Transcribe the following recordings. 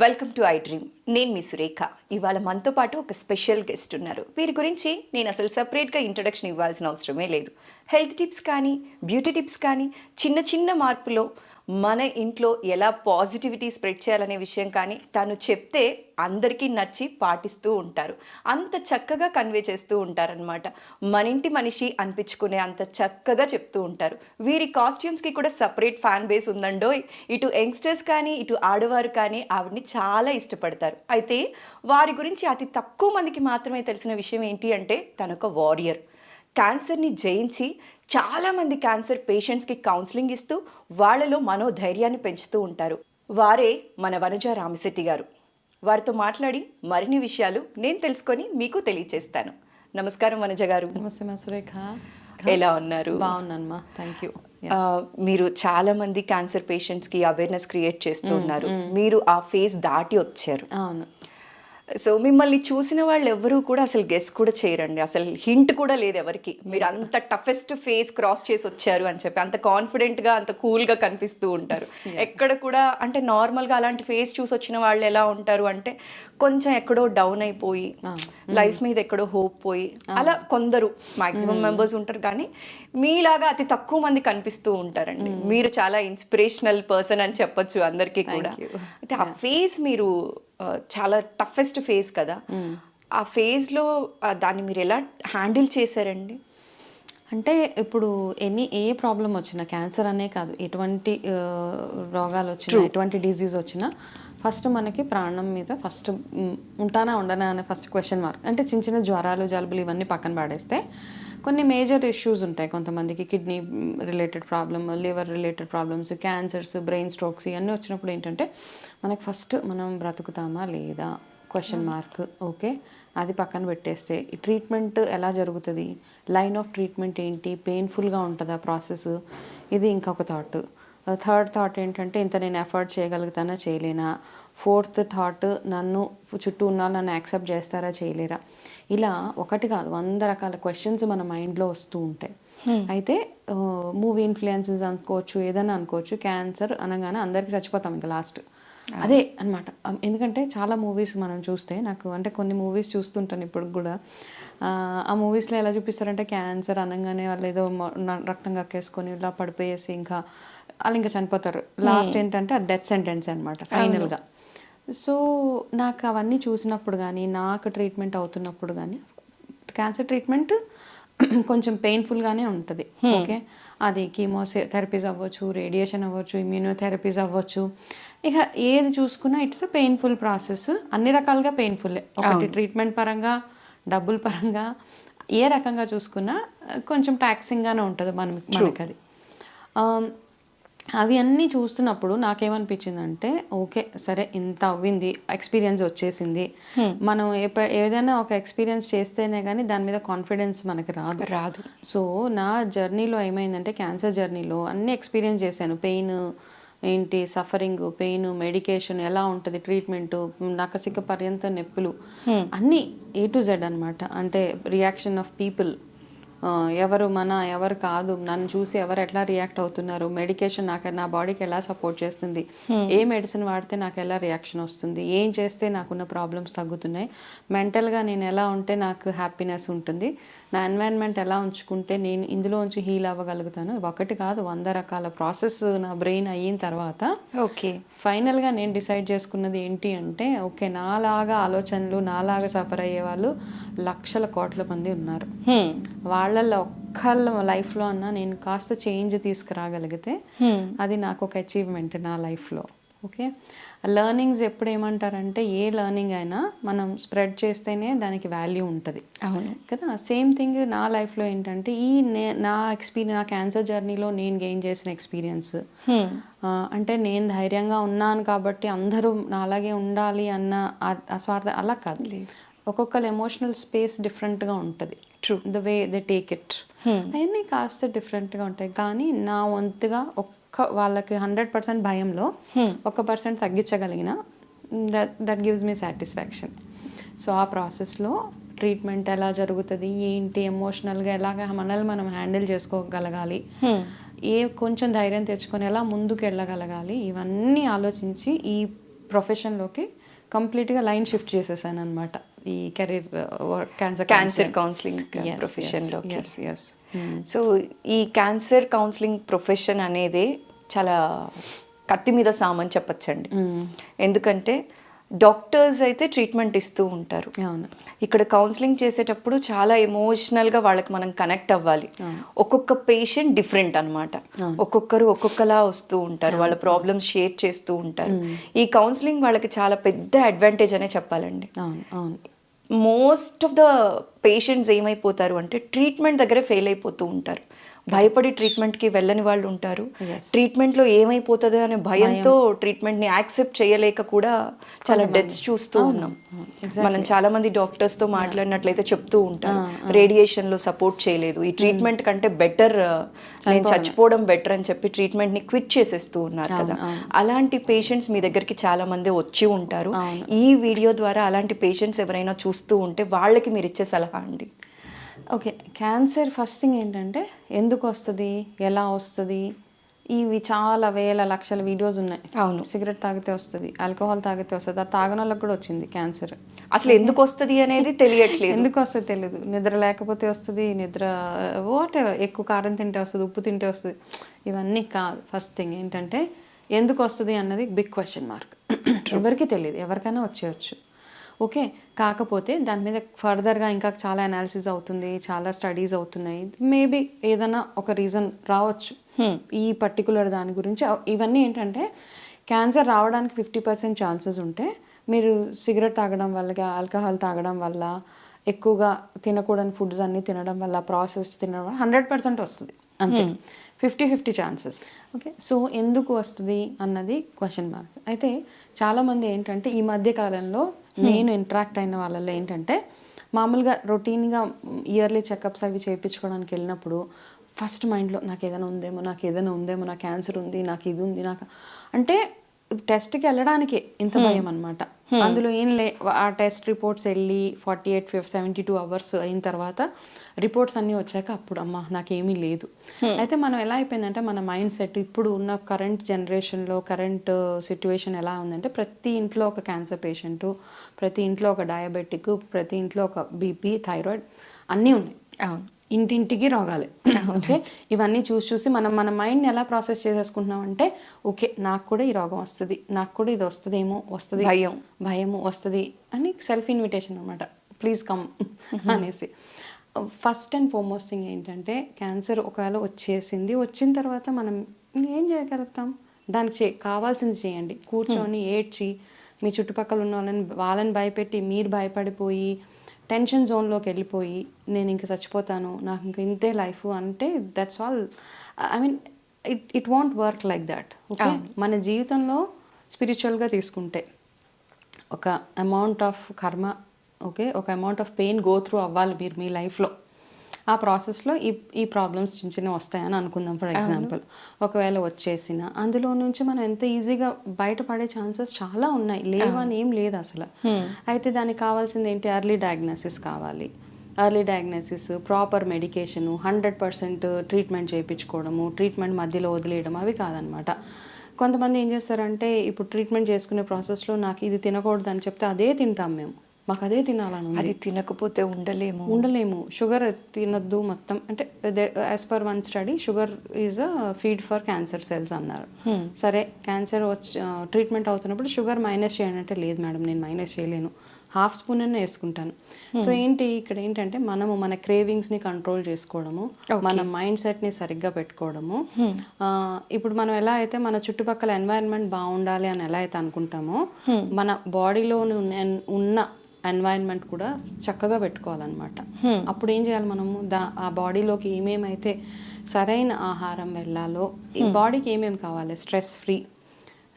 Welcome to I dream. నేను మీ సురేఖ. ఇవాళ మనతో పాటు ఒక స్పెషల్ గెస్ట్ ఉన్నారు. వీరి గురించి నేను అసలు సపరేట్గా ఇంట్రడక్షన్ ఇవ్వాల్సిన అవసరమే లేదు. హెల్త్ టిప్స్ కానీ, బ్యూటీ టిప్స్ కానీ, చిన్న చిన్న మార్పులో మన ఇంట్లో ఎలా పాజిటివిటీ స్ప్రెడ్ చేయాలనే విషయం కానీ తను చెప్తే అందరికీ నచ్చి పాటిస్తూ ఉంటారు. అంత చక్కగా కన్వే చేస్తూ ఉంటారనమాట. మన ఇంటి మనిషి అనిపించుకునే అంత చక్కగా చెప్తూ ఉంటారు. వీరి కాస్ట్యూమ్స్కి కూడా సపరేట్ ఫ్యాన్ బేస్ ఉందండో. ఇటు యంగ్స్టర్స్ కానీ ఇటు ఆడవారు కానీ ఆవిడని చాలా ఇష్టపడతారు. అయితే వారి గురించి అతి తక్కువ మందికి మాత్రమే తెలిసిన విషయం ఏంటి అంటే తనొక వారియర్. క్యాన్సర్ని జయించి చాలామంది క్యాన్సర్ పేషెంట్స్కి కౌన్సిలింగ్ ఇస్తూ వాళ్ళలో మనోధైర్యాన్ని పెంచుతూ ఉంటారు. వారే మన వనజ రామిశెట్టి గారు. వారితో మాట్లాడి మరిన్ని విషయాలు నేను తెలుసుకొని మీకు తెలియచేస్తాను. నమస్కారం వనజ గారు. నమస్తే మా సురేఖ. ఎలా ఉన్నారు? బాగున్నానమ్మా, థ్యాంక్ యూ. మీరు చాలా మంది క్యాన్సర్ పేషెంట్స్కి అవేర్నెస్ క్రియేట్ చేస్తూ ఉన్నారు. మీరు ఆ ఫేజ్ దాటి వచ్చారు. అవును. సో మిమ్మల్ని చూసిన వాళ్ళు ఎవరు కూడా అసలు గెస్ కూడా చేయరండి. అసలు హింట్ కూడా లేదు ఎవరికి. మీరు అంత టఫెస్ట్ ఫేస్ క్రాస్ చేసి వచ్చారు అని చెప్పి అంత కాన్ఫిడెంట్గా అంత కూల్గా కనిపిస్తూ ఉంటారు. ఎక్కడ కూడా అంటే నార్మల్గా అలాంటి ఫేస్ చూసి వచ్చిన వాళ్ళు ఎలా ఉంటారు అంటే కొంచెం ఎక్కడో డౌన్ అయిపోయి లైఫ్ మీద ఎక్కడో హోప్ పోయి అలా కొందరు మాక్సిమం మెంబర్స్ ఉంటారు. కానీ మీలాగా అతి తక్కువ మంది కనిపిస్తూ ఉంటారండి. మీరు చాలా ఇన్స్పిరేషనల్ పర్సన్ అని చెప్పొచ్చు అందరికీ కూడా. అయితే ఆ ఫేస్ మీరు చాలా టఫెస్ట్ ఫేజ్ కదా, ఆ ఫేజ్లో దాన్ని మీరు ఎలా హ్యాండిల్ చేశారండి? అంటే ఇప్పుడు ఏ ప్రాబ్లం వచ్చినా, క్యాన్సర్ అనే కాదు, ఎటువంటి రోగాలు వచ్చినా, ఎటువంటి డిజీజ్ వచ్చినా ఫస్ట్ మనకి ప్రాణం మీద ఫస్ట్ ఉంటానా ఉండనా అనే ఫస్ట్ క్వశ్చన్ మార్క్. అంటే చిన్న చిన్న జ్వరాలు, జలుబులు ఇవన్నీ పక్కన పడేస్తే కొన్ని మేజర్ ఇష్యూస్ ఉంటాయి. కొంతమందికి kidney related problem, liver related problems, cancers, brain strokes ఇవన్నీ వచ్చినప్పుడు ఏంటంటే మనకు ఫస్ట్ మనం బ్రతుకుతామా లేదా క్వశ్చన్ మార్క్. ఓకే, అది పక్కన పెట్టేస్తే ఈ ట్రీట్మెంట్ ఎలా జరుగుతుంది, లైన్ ఆఫ్ ట్రీట్మెంట్ ఏంటి, పెయిన్ఫుల్గా ఉంటుందా ప్రాసెస్, ఇది ఇంకొక థాట్. థర్డ్ థాట్ ఏంటంటే ఇంత నేను ఎఫర్ట్ చేయగలుగుతానా చేయలేనా. ఫోర్త్ థాట్ నన్ను చుట్టూ ఉన్న నన్ను యాక్సెప్ట్ చేస్తారా చేయలేరా. ఇలా ఒకటి కాదు 100 రకాల క్వశ్చన్స్ మన మైండ్లో వస్తూ ఉంటాయి. అయితే మూవీ ఇన్ఫ్లుయెన్సెస్ అనుకోవచ్చు, ఏదైనా అనుకోవచ్చు. క్యాన్సర్ అనగానే అందరికీ చచ్చిపోతాం ఇంకా లాస్ట్ అదే అనమాట. ఎందుకంటే చాలా మూవీస్ మనం చూస్తే నాకు అంటే కొన్ని మూవీస్ చూస్తుంటాను ఇప్పుడు కూడా. ఆ మూవీస్లో ఎలా చూపిస్తారంటే క్యాన్సర్ అనగానే వాళ్ళు ఏదో రక్తం కక్కేసుకొని ఇలా పడిపోయేసి ఇంకా వాళ్ళు ఇంకా చనిపోతారు. లాస్ట్ ఏంటంటే అది డెత్ సెంటెన్స్ అనమాట ఫైనల్గా. సో నాకు అవన్నీ చూసినప్పుడు కానీ, నాకు ట్రీట్మెంట్ అవుతున్నప్పుడు కానీ, క్యాన్సర్ ట్రీట్మెంట్ కొంచెం పెయిన్ఫుల్గానే ఉంటుంది. ఓకే, అది కీమోథెరపీస్ అవ్వచ్చు, రేడియేషన్ అవ్వచ్చు, ఇమ్యూనోథెరపీస్ అవ్వచ్చు. ఇక ఏది చూసుకున్నా ఇట్స్ పెయిన్ఫుల్ ప్రాసెస్. అన్ని రకాలుగా పెయిన్ఫుల్లే. ఒకటి ట్రీట్మెంట్ పరంగా, డబ్బుల పరంగా, ఏ రకంగా చూసుకున్నా కొంచెం టాక్సింగ్గానే ఉంటుంది మనకి అది. అవి అన్నీ చూస్తున్నప్పుడు నాకేమనిపించిందంటే ఓకే సరే ఇంత అవ్వింది, ఎక్స్పీరియన్స్ వచ్చేసింది. మనం ఏదైనా ఒక ఎక్స్పీరియన్స్ చేస్తేనే కానీ దాని మీద కాన్ఫిడెన్స్ మనకి రాదు. సో నా జర్నీలో ఏమైందంటే క్యాన్సర్ జర్నీలో అన్నీ ఎక్స్పీరియన్స్ చేశాను. పెయిన్ ఏంటి, సఫరింగ్, పెయిన్, మెడికేషన్ ఎలా ఉంటుంది, ట్రీట్మెంటు, నకసిక పర్యంత నొప్పులు, అన్నీ A to Z అనమాట. అంటే రియాక్షన్ ఆఫ్ పీపుల్, ఎవరు ఎవరు కాదు, నన్ను చూసి ఎవరు ఎట్లా రియాక్ట్ అవుతున్నారు, మెడికేషన్ నా బాడీకి ఎలా సపోర్ట్ చేస్తుంది, ఏ మెడిసిన్ వాడితే నాకు ఎలా రియాక్షన్ వస్తుంది, ఏం చేస్తే నాకున్న ప్రాబ్లమ్స్ తగ్గుతున్నాయి, మెంటల్గా నేను ఎలా ఉంటే నాకు హ్యాపీనెస్ ఉంటుంది, నా ఎన్వైరన్మెంట్ ఎలా ఉంచుకుంటే నేను ఇందులోంచి హీల్ అవ్వగలుగుతాను. ఒకటి కాదు 100 రకాల ప్రాసెస్ నా బ్రెయిన్ అయిన తర్వాత ఓకే ఫైనల్గా నేను డిసైడ్ చేసుకున్నది ఏంటి అంటే ఓకే నాలాగా ఆలోచనలు, నాలాగా సఫర్ అయ్యే వాళ్ళు లక్షల కోట్ల మంది ఉన్నారు. వాళ్ళల్లో ఒక్కళ్ళ లైఫ్లో అన్నా నేను కాస్త చేంజ్ తీసుకురాగలిగితే అది నాకు ఒక అచీవ్మెంట్ నా లైఫ్లో. ఓకే, లెర్నింగ్స్ ఎప్పుడు ఏమంటారంటే ఏ లెర్నింగ్ అయినా మనం స్ప్రెడ్ చేస్తేనే దానికి వాల్యూ ఉంటుంది. అవును కదా. సేమ్ థింగ్ నా లైఫ్లో ఏంటంటే నా క్యాన్సర్ జర్నీలో నేను గెయిన్ చేసిన ఎక్స్పీరియన్స్ అంటే నేను ధైర్యంగా ఉన్నాను కాబట్టి అందరూ నా అలాగే ఉండాలి అన్న అస్వార్థ అలా కాదు. ఒక్కొక్కరు ఎమోషనల్ స్పేస్ డిఫరెంట్గా ఉంటుంది. The way they take it అవన్నీ కాస్త డిఫరెంట్గా ఉంటాయి. కానీ నా వంతుగా వాళ్ళకి 100% భయంలో 1% తగ్గించగలిగిన that gives me satisfaction. So ఆ ప్రాసెస్లో ట్రీట్మెంట్ ఎలా జరుగుతుంది, ఏంటి, ఎమోషనల్గా ఎలాగ మనల్ని మనం హ్యాండిల్ చేసుకోగలగాలి, కొంచెం ధైర్యం తెచ్చుకొని ఎలా ముందుకు వెళ్ళగలగాలి, ఇవన్నీ ఆలోచించి ఈ ప్రొఫెషన్లోకి కంప్లీట్గా లైన్ షిఫ్ట్ చేసేసాను అనమాట ఈ కెరీర్ క్యాన్సర్ కౌన్సిలింగ్ ప్రొఫెషన్లో. ఎస్. సో ఈ క్యాన్సర్ కౌన్సిలింగ్ ప్రొఫెషన్ అనేది చాలా కత్తి మీద సామని చెప్పచ్చండి. ఎందుకంటే డాక్టర్స్ అయితే ట్రీట్మెంట్ ఇస్తూ ఉంటారు, అవును. ఇక్కడ కౌన్సిలింగ్ చేసేటప్పుడు చాలా ఎమోషనల్గా వాళ్ళకి మనం కనెక్ట్ అవ్వాలి. ఒక్కొక్క పేషెంట్ డిఫరెంట్ అన్నమాట, ఒక్కొక్కరు ఒక్కొక్కలా వస్తూ ఉంటారు, వాళ్ళ ప్రాబ్లమ్స్ షేర్ చేస్తూ ఉంటారు. ఈ కౌన్సిలింగ్ వాళ్ళకి చాలా పెద్ద అడ్వాంటేజ్ అనే చెప్పాలండి. మోస్ట్ ఆఫ్ ద పేషెంట్స్ ఏమైపోతారు అంటే ట్రీట్మెంట్ దగ్గరే ఫెయిల్ అయిపోతూ ఉంటారు. భయపడి ట్రీట్మెంట్కి వెళ్ళని వాళ్ళు ఉంటారు. ట్రీట్మెంట్లో ఏమైపోతుందో అనే భయంతో ట్రీట్మెంట్ని యాక్సెప్ట్ చేయలేక కూడా చాలా డెత్స్ చూస్తూ ఉన్నాం. మనం చాలా మంది డాక్టర్స్తో మాట్లాడినట్లయితే చెప్తూ ఉంటారు, రేడియేషన్లో సపోర్ట్ చేయలేదు, ఈ ట్రీట్మెంట్ కంటే బెటర్ నేను చచ్చిపోవడం బెటర్ అని చెప్పి ట్రీట్మెంట్ని క్విట్ చేసేస్తూ ఉన్నారు కదా. అలాంటి పేషెంట్స్ మీ దగ్గరికి చాలా మంది వచ్చి ఉంటారు. ఈ వీడియో ద్వారా అలాంటి పేషెంట్స్ ఎవరైనా చూస్తూ ఉంటే వాళ్ళకి మీరు ఇచ్చే సలహా అండి? ఓకే, క్యాన్సర్ ఫస్ట్ థింగ్ ఏంటంటే ఎందుకు వస్తుంది, ఎలా వస్తుంది, ఇవి చాలా వేల లక్షల వీడియోస్ ఉన్నాయి. అవును, సిగరెట్ తాగితే వస్తుంది, ఆల్కహాల్ తాగితే వస్తుంది, ఆ తాగని వాళ్ళకి కూడా వచ్చింది క్యాన్సర్. అసలు ఎందుకు వస్తుంది అనేది తెలియట్లేదు. ఎందుకు వస్తుంది తెలియదు, నిద్ర లేకపోతే వస్తుంది, నిద్ర వాట్ ఎవర్, ఎక్కువ కారం తింటే వస్తుంది, ఉప్పు తింటే వస్తుంది, ఇవన్నీ కాదు. ఫస్ట్ థింగ్ ఏంటంటే ఎందుకు వస్తుంది అన్నది బిగ్ క్వశ్చన్ మార్క్. ఎవరికి తెలియదు, ఎవరికైనా వచ్చేయచ్చు. ఓకే, కాకపోతే దాని మీద ఫర్దర్గా ఇంకా చాలా అనాలిసిస్ అవుతుంది, చాలా స్టడీస్ అవుతున్నాయి. మేబీ ఏదైనా ఒక రీజన్ రావచ్చు ఈ పర్టికులర్ దాని గురించి. ఇవన్నీ ఏంటంటే క్యాన్సర్ రావడానికి 50% ఛాన్సెస్ ఉంటే మీరు సిగరెట్ తాగడం వల్ల, ఆల్కహాల్ తాగడం వల్ల, ఎక్కువగా తినకూడని ఫుడ్స్ అన్నీ తినడం వల్ల, ప్రాసెస్డ్ తినడం వల్ల 100% వస్తుంది. అంతే, 50-50 ఛాన్సెస్. ఓకే, సో ఎందుకు వస్తుంది అన్నది క్వశ్చన్ మార్క్. అయితే చాలామంది ఏంటంటే ఈ మధ్య కాలంలో నేను ఇంటరాక్ట్ అయిన వాళ్ళలో ఏంటంటే మామూలుగా రొటీన్గా ఇయర్లీ చెకప్స్ అవి చేయించుకోవడానికి వెళ్ళినప్పుడు ఫస్ట్ మైండ్లో నాకు ఏదైనా ఉందేమో, నాకు క్యాన్సర్ ఉంది, నాకు ఇది ఉంది, నాకు అంటే టెస్ట్కి వెళ్ళడానికి ఇంత భయం అనమాట. అందులో ఏం ఆ టెస్ట్ రిపోర్ట్స్ వెళ్ళి 48-72 అవర్స్ అయిన తర్వాత రిపోర్ట్స్ అన్నీ వచ్చాక అప్పుడు అమ్మ నాకేమీ లేదు. అయితే మనం ఎలా అయిపోయిందంటే మన మైండ్ సెట్ ఇప్పుడు ఉన్న కరెంట్ జనరేషన్లో, కరెంట్ సిచ్యువేషన్ ఎలా ఉందంటే ప్రతి ఇంట్లో ఒక క్యాన్సర్ పేషెంటు, ప్రతి ఇంట్లో ఒక డయాబెటిక్, ప్రతి ఇంట్లో ఒక బీపీ, థైరాయిడ్ అన్నీ ఉన్నాయి. ఇంటింటికి రోగాలే. ఓకే, ఇవన్నీ చూసి మన మైండ్ని ఎలా ప్రాసెస్ చేసేసుకుంటున్నాం అంటే ఓకే నాకు కూడా ఈ రోగం వస్తుంది, నాకు కూడా ఇది వస్తుందేమో, వస్తుంది, భయము వస్తుంది అని సెల్ఫ్ ఇన్విటేషన్ అనమాట, ప్లీజ్ కమ్ అనేసి. ఫస్ట్ అండ్ ఫార్మోస్ట్ థింగ్ ఏంటంటే క్యాన్సర్ ఒకవేళ వచ్చిన తర్వాత మనం ఏం చేయగలుగుతాం, దానికి కావాల్సింది చేయండి. కూర్చొని ఏడ్చి మీ చుట్టుపక్కల ఉన్న వాళ్ళని భయపెట్టి మీరు భయపడిపోయి టెన్షన్ జోన్లోకి వెళ్ళిపోయి నేను ఇంక చచ్చిపోతాను, నాకు ఇంక ఇంతే లైఫ్ అంటే that's all. I mean it want work like that. Okay, మన జీవితంలో స్పిరిచువల్గా తీసుకుంటే ఒక అమౌంట్ ఆఫ్ కర్మ, ఓకే, ఒక amount of pain go through అవ్వాలి మీరు మీ లైఫ్లో. ఆ ప్రాసెస్లో ఈ ప్రాబ్లమ్స్ చిన్న వస్తాయని అనుకుందాం. ఫర్ ఎగ్జాంపుల్ ఒకవేళ వచ్చేసిన అందులో నుంచి మనం ఎంత ఈజీగా బయటపడే ఛాన్సెస్ చాలా ఉన్నాయి, లేవని ఏం లేదు అసలు. అయితే దానికి కావాల్సింది ఏంటి, ఎర్లీ డయాగ్నోసిస్ కావాలి. Early diagnosis, proper medication, 100% treatment చేయించుకోవడము, ట్రీట్మెంట్ మధ్యలో వదిలేయడం అవి కాదనమాట. కొంతమంది ఏం చేస్తారంటే ఇప్పుడు ట్రీట్మెంట్ చేసుకునే ప్రాసెస్లో నాకు ఇది తినకూడదు అని చెప్తే అదే తింటాం మేము, మాకు అదే తినాలని, అది తినకపోతే ఉండలేము. షుగర్ తినొద్దు మొత్తం అంటే as per one study sugar is a feed for cancer cells అన్నారు. సరే క్యాన్సర్ ట్రీట్మెంట్ అవుతున్నప్పుడు షుగర్ మైనస్ చేయండి అంటే లేదు మేడం నేను మైనస్ చేయలేను, 1/2 స్పూన్ అనే వేసుకుంటాను. సో ఇక్కడ ఏంటంటే మనము మన క్రేవింగ్స్ని కంట్రోల్ చేసుకోవడము, మన మైండ్ సెట్ని సరిగ్గా పెట్టుకోవడము. ఇప్పుడు మనం ఎలా అయితే మన చుట్టుపక్కల ఎన్వైరన్మెంట్ బాగుండాలి అని ఎలా అయితే అనుకుంటామో మన బాడీలో ఉన్న ఎన్వైరన్మెంట్ కూడా చక్కగా పెట్టుకోవాలన్నమాట. అప్పుడు ఏం చేయాలి మనము ఆ బాడీలోకి ఏమేమైతే సరైన ఆహారం వెళ్ళాలో, ఈ బాడీకి ఏమేమి కావాలి,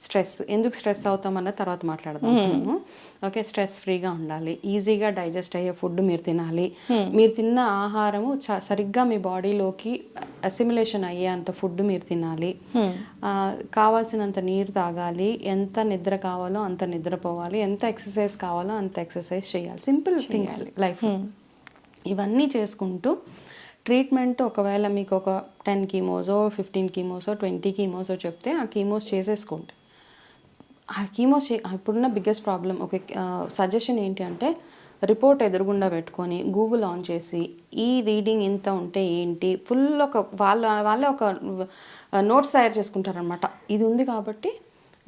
స్ట్రెస్ ఎందుకు స్ట్రెస్ అవుతామన్న తర్వాత మాట్లాడదాం. ఓకే, స్ట్రెస్ ఫ్రీగా ఉండాలి, ఈజీగా డైజెస్ట్ అయ్యే ఫుడ్ మీరు తినాలి, మీరు తిన్న ఆహారము సరిగ్గా మీ బాడీలోకి అసిమిలేషన్ అయ్యే అంత ఫుడ్ మీరు తినాలి, కావాల్సినంత నీరు తాగాలి, ఎంత నిద్ర కావాలో అంత నిద్రపోవాలి, ఎంత ఎక్సర్సైజ్ కావాలో అంత ఎక్సర్సైజ్ చేయాలి. Simple things life. ఇవన్నీ చేసుకుంటూ ట్రీట్మెంట్ ఒకవేళ మీకు ఒక 10 కీమోసో 15 కీమోసో 20 కీమోసో చెప్తే ఆ కీమోస్ చేసేసుకోండి. ఆ కీమో ఇప్పుడున్న బిగ్గెస్ట్ ప్రాబ్లం ఒక సజెషన్ ఏంటి అంటే రిపోర్ట్ ఎదురుగుండా పెట్టుకొని గూగుల్ ఆన్ చేసి ఈ రీడింగ్ ఇంత ఉంటే ఏంటి ఫుల్ ఒక వాళ్ళే ఒక నోట్స్ తయారు చేసుకుంటారనమాట. ఇది ఉంది కాబట్టి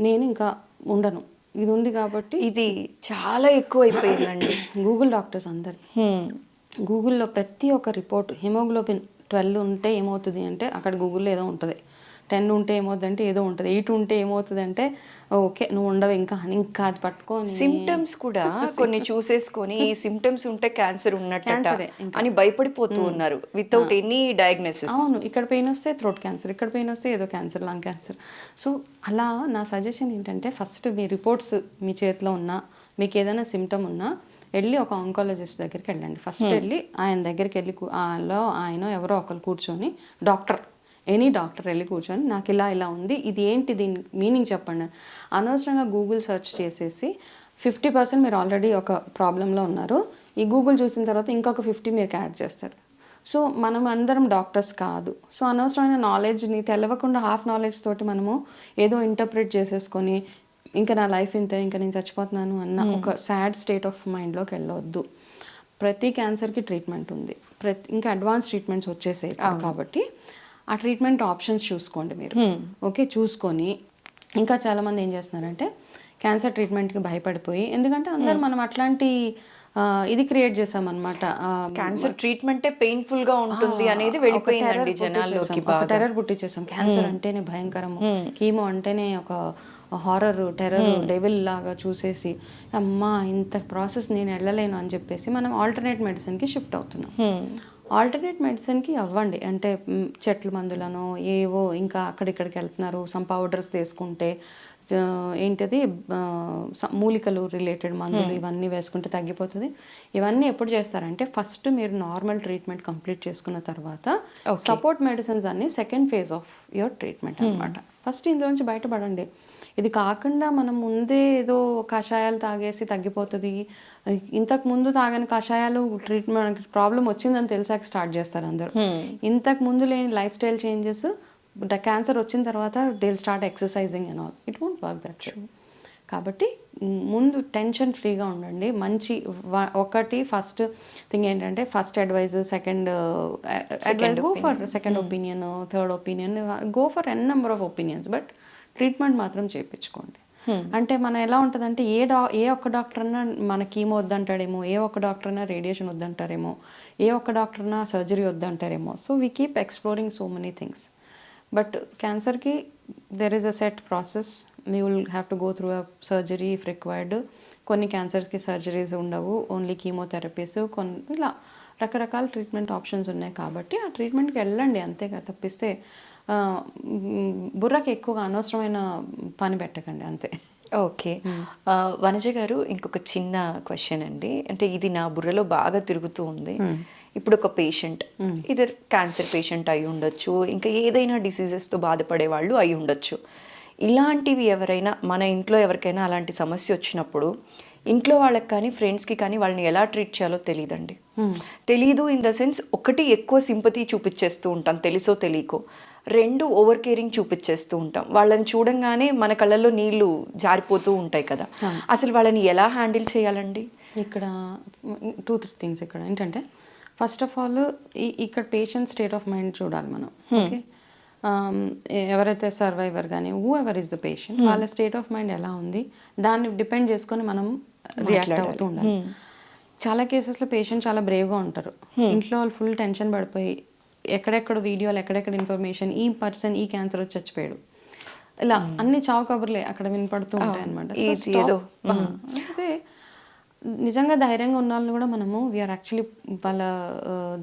నేను ఇంకా ఉండను, ఇది ఉంది కాబట్టి. ఇది చాలా ఎక్కువ అయిపోయిందండి. గూగుల్ డాక్టర్స్ అందరు గూగుల్లో ప్రతి ఒక్క రిపోర్ట్ హిమోగ్లోబిన్ 12 ఉంటే ఏమవుతుంది అంటే అక్కడ గూగుల్లో ఏదో ఉంటుంది, 10 ఉంటే ఏమవుతుంది అంటే ఏదో ఉంటుంది, 8 ఉంటే ఏమవుతుంది అంటే ఓకే నువ్వు ఉండవు ఇంకా అది పట్టుకొని సిమ్టమ్స్ కూడా కొన్ని చూసేసుకొని ఈ సిమ్టమ్స్ ఉంటే క్యాన్సర్ ఉన్నట్టు అని భయపడిపోతూ ఉన్నారు వితౌట్ ఎనీ డయాగ్నోసిస్. అవును, ఇక్కడ పెయిన్ వస్తే థ్రోట్ క్యాన్సర్, ఇక్కడ పెయిన్ వస్తే ఏదో క్యాన్సర్, లంగ్ క్యాన్సర్. సో అలా నా సజెషన్ ఏంటంటే ఫస్ట్ మీ రిపోర్ట్స్ మీ చేతిలో ఉన్నా, మీకు ఏదైనా సిమ్టమ్ ఉన్నా వెళ్ళి ఒక ఆంకాలజిస్ట్ దగ్గరికి వెళ్ళండి. ఫస్ట్ వెళ్ళి ఆయన దగ్గరికి వెళ్ళి ఆయన ఎవరో ఒకరు కూర్చొని డాక్టర్, ఎనీ డాక్టర్ వెళ్ళి కూర్చొని నాకు ఇలా ఉంది, ఇది ఏంటి, దీని మీనింగ్ చెప్పండి. అనవసరంగా గూగుల్ సెర్చ్ చేసేసి 50% మీరు ఆల్రెడీ ఒక ప్రాబ్లంలో ఉన్నారు, ఈ గూగుల్ చూసిన తర్వాత ఇంకొక 50 మీరు యాడ్ చేస్తారు. సో మనం అందరం డాక్టర్స్ కాదు. సో అనవసరమైన నాలెడ్జ్ని తెలవకుండా హాఫ్ నాలెడ్జ్ తోటి మనము ఏదో ఇంటర్ప్రిట్ చేసేసుకొని ఇంకా నా లైఫ్ ఇంతే, ఇంకా నేను చచ్చిపోతున్నాను అన్న ఒక సాడ్ స్టేట్ ఆఫ్ మైండ్లోకి వెళ్ళవద్దు. ప్రతి క్యాన్సర్కి ట్రీట్మెంట్ ఉంది, ఇంకా అడ్వాన్స్ ట్రీట్మెంట్స్ వచ్చేసాయి కాబట్టి ఆ ట్రీట్మెంట్ ఆప్షన్స్ చూసుకోండి మీరు. ఓకే, చూసుకొని ఇంకా చాలామంది ఏం చేస్తున్నారంటే క్యాన్సర్ ట్రీట్మెంట్కి భయపడిపోయి, ఎందుకంటే అందరు మనం అట్లాంటి ఇది క్రియేట్ చేసామన్నమాట. క్యాన్సర్ ట్రీట్మెంటే పెయిన్ఫుల్ గా ఉంటుంది అనేది వెళ్ళిపోయిందండి జనాల్లోకి. టెర్రర్ పుట్టించేసాం, క్యాన్సర్ అంటేనే భయంకరము, కీమో అంటేనే ఒక హారర్ టెర్రర్ డెవిల్ లాగా చూసేసి అమ్మా ఇంత ప్రాసెస్ నేను వెళ్ళలేను అని చెప్పేసి మనం ఆల్టర్నేట్ మెడిసిన్కి షిఫ్ట్ అవుతున్నాం. ఆల్టర్నేట్ మెడిసిన్కి అవ్వండి, అంటే చెట్ల మందులను ఏవో ఇంకా అక్కడిక్కడికి వెళ్తున్నారు, సమ్ పౌడర్స్ తీసుకుంటే ఏంటిది మూలికలు రిలేటెడ్ మందులు ఇవన్నీ వేసుకుంటే తగ్గిపోతుంది. ఇవన్నీ ఎప్పుడు చేస్తారంటే ఫస్ట్ మీరు నార్మల్ ట్రీట్మెంట్ కంప్లీట్ చేసుకున్న తర్వాత సపోర్ట్ మెడిసిన్స్ అన్ని second phase of your treatment అనమాట. ఫస్ట్ ఇందులోంచి బయటపడండి. ఇది కాకుండా మనం ముందే ఏదో కషాయాలు తాగేసి తగ్గిపోతుంది, ఇంతకు ముందు తాగని కషాయాలు ట్రీట్మెంట్ ప్రాబ్లం వచ్చిందని తెలిసాక స్టార్ట్ చేస్తారు అందరూ. ఇంతకు ముందు లేని లైఫ్ స్టైల్ చేంజెస్ క్యాన్సర్ వచ్చిన తర్వాత they will start exercising and all, it won't work that way. కాబట్టి ముందు టెన్షన్ ఫ్రీగా ఉండండి. మంచి ఒకటి ఫస్ట్ థింగ్ ఏంటంటే first advice, second advice go for second opinion, third opinion, go for n number of opinions, but treatment మాత్రం చేయించుకోండి. అంటే మనం ఎలా ఉంటుందంటే ఏ ఒక్క డాక్టర్ అన్నా మన కీమో వద్దంటాడేమో, ఏ ఒక్క డాక్టర్ అన్నా రేడియేషన్ వద్దంటారేమో, ఏ ఒక్క డాక్టర్ అన్నా సర్జరీ వద్దంటారేమో. So we keep exploring so many things. But క్యాన్సర్కి there is a set process, we will have to go through a surgery if required. కొన్ని క్యాన్సర్కి సర్జరీస్ ఉండవు, ఓన్లీ కీమోథెరపీస్, ఇలా రకరకాల ట్రీట్మెంట్ ఆప్షన్స్ ఉన్నాయి. కాబట్టి ఆ ట్రీట్మెంట్కి వెళ్ళండి, అంతేగా తప్పిస్తే బుర్రకి ఎక్కువగా అనవసరమైన పని పెట్టకండి, అంతే. ఓకే, వనజ గారు ఇంకొక చిన్న క్వశ్చన్ అండి, అంటే ఇది నా బుర్రలో బాగా తిరుగుతూ ఉంది. ఇప్పుడు ఒక పేషెంట్ ఇది క్యాన్సర్ పేషెంట్ అయి ఉండొచ్చు, ఇంకా ఏదైనా డిసీజెస్తో బాధపడే వాళ్ళు అయి ఉండొచ్చు. ఇలాంటివి ఎవరైనా మన ఇంట్లో ఎవరికైనా అలాంటి సమస్య వచ్చినప్పుడు ఇంట్లో వాళ్ళకి కానీ ఫ్రెండ్స్కి కానీ వాళ్ళని ఎలా ట్రీట్ చేయాలో తెలియదండి. తెలీదు ఇన్ ద సెన్స్, ఒకటి ఎక్కువ సింపతి చూపించేస్తూ ఉంటాం తెలుసో తెలియకో, 2 ఓవర్ కేరింగ్ చూపించేస్తూ ఉంటాం. వాళ్ళని చూడంగానే మన కళ్ళల్లో నీళ్లు జారిపోతూ ఉంటాయి కదా, అసలు వాళ్ళని ఎలా హ్యాండిల్ చేయాలండి? ఇక్కడ 2-3 థింగ్స్ ఇక్కడ ఏంటంటే, ఫస్ట్ ఆఫ్ ఆల్ ఇక్కడ పేషెంట్ స్టేట్ ఆఫ్ మైండ్ చూడాలి మనం. ఓకే, ఎవరైతే సర్వైవర్ కానీ who ever is the patient, వాళ్ళ స్టేట్ ఆఫ్ మైండ్ ఎలా ఉంది దాన్ని డిపెండ్ చేసుకొని మనం రియాక్ట్ అవుతూ ఉండాలి. చాలా కేసెస్లో పేషెంట్ చాలా బ్రేవ్గా ఉంటారు, ఇంట్లో వాళ్ళు ఫుల్ టెన్షన్ పడిపోయి ఎక్కడెక్కడ వీడియోలు, ఎక్కడెక్కడ ఇన్ఫర్మేషన్, ఈ పర్సన్ ఈ క్యాన్సర్ వచ్చి చచ్చిపోయాడు, ఇలా అన్ని చావు కబుర్లే అక్కడ వినపడుతూ ఉంటాయి అనమాట. అయితే నిజంగా ధైర్యంగా ఉన్న వాళ్ళని కూడా మనము వీఆర్ యాక్చువల్లీ వాళ్ళ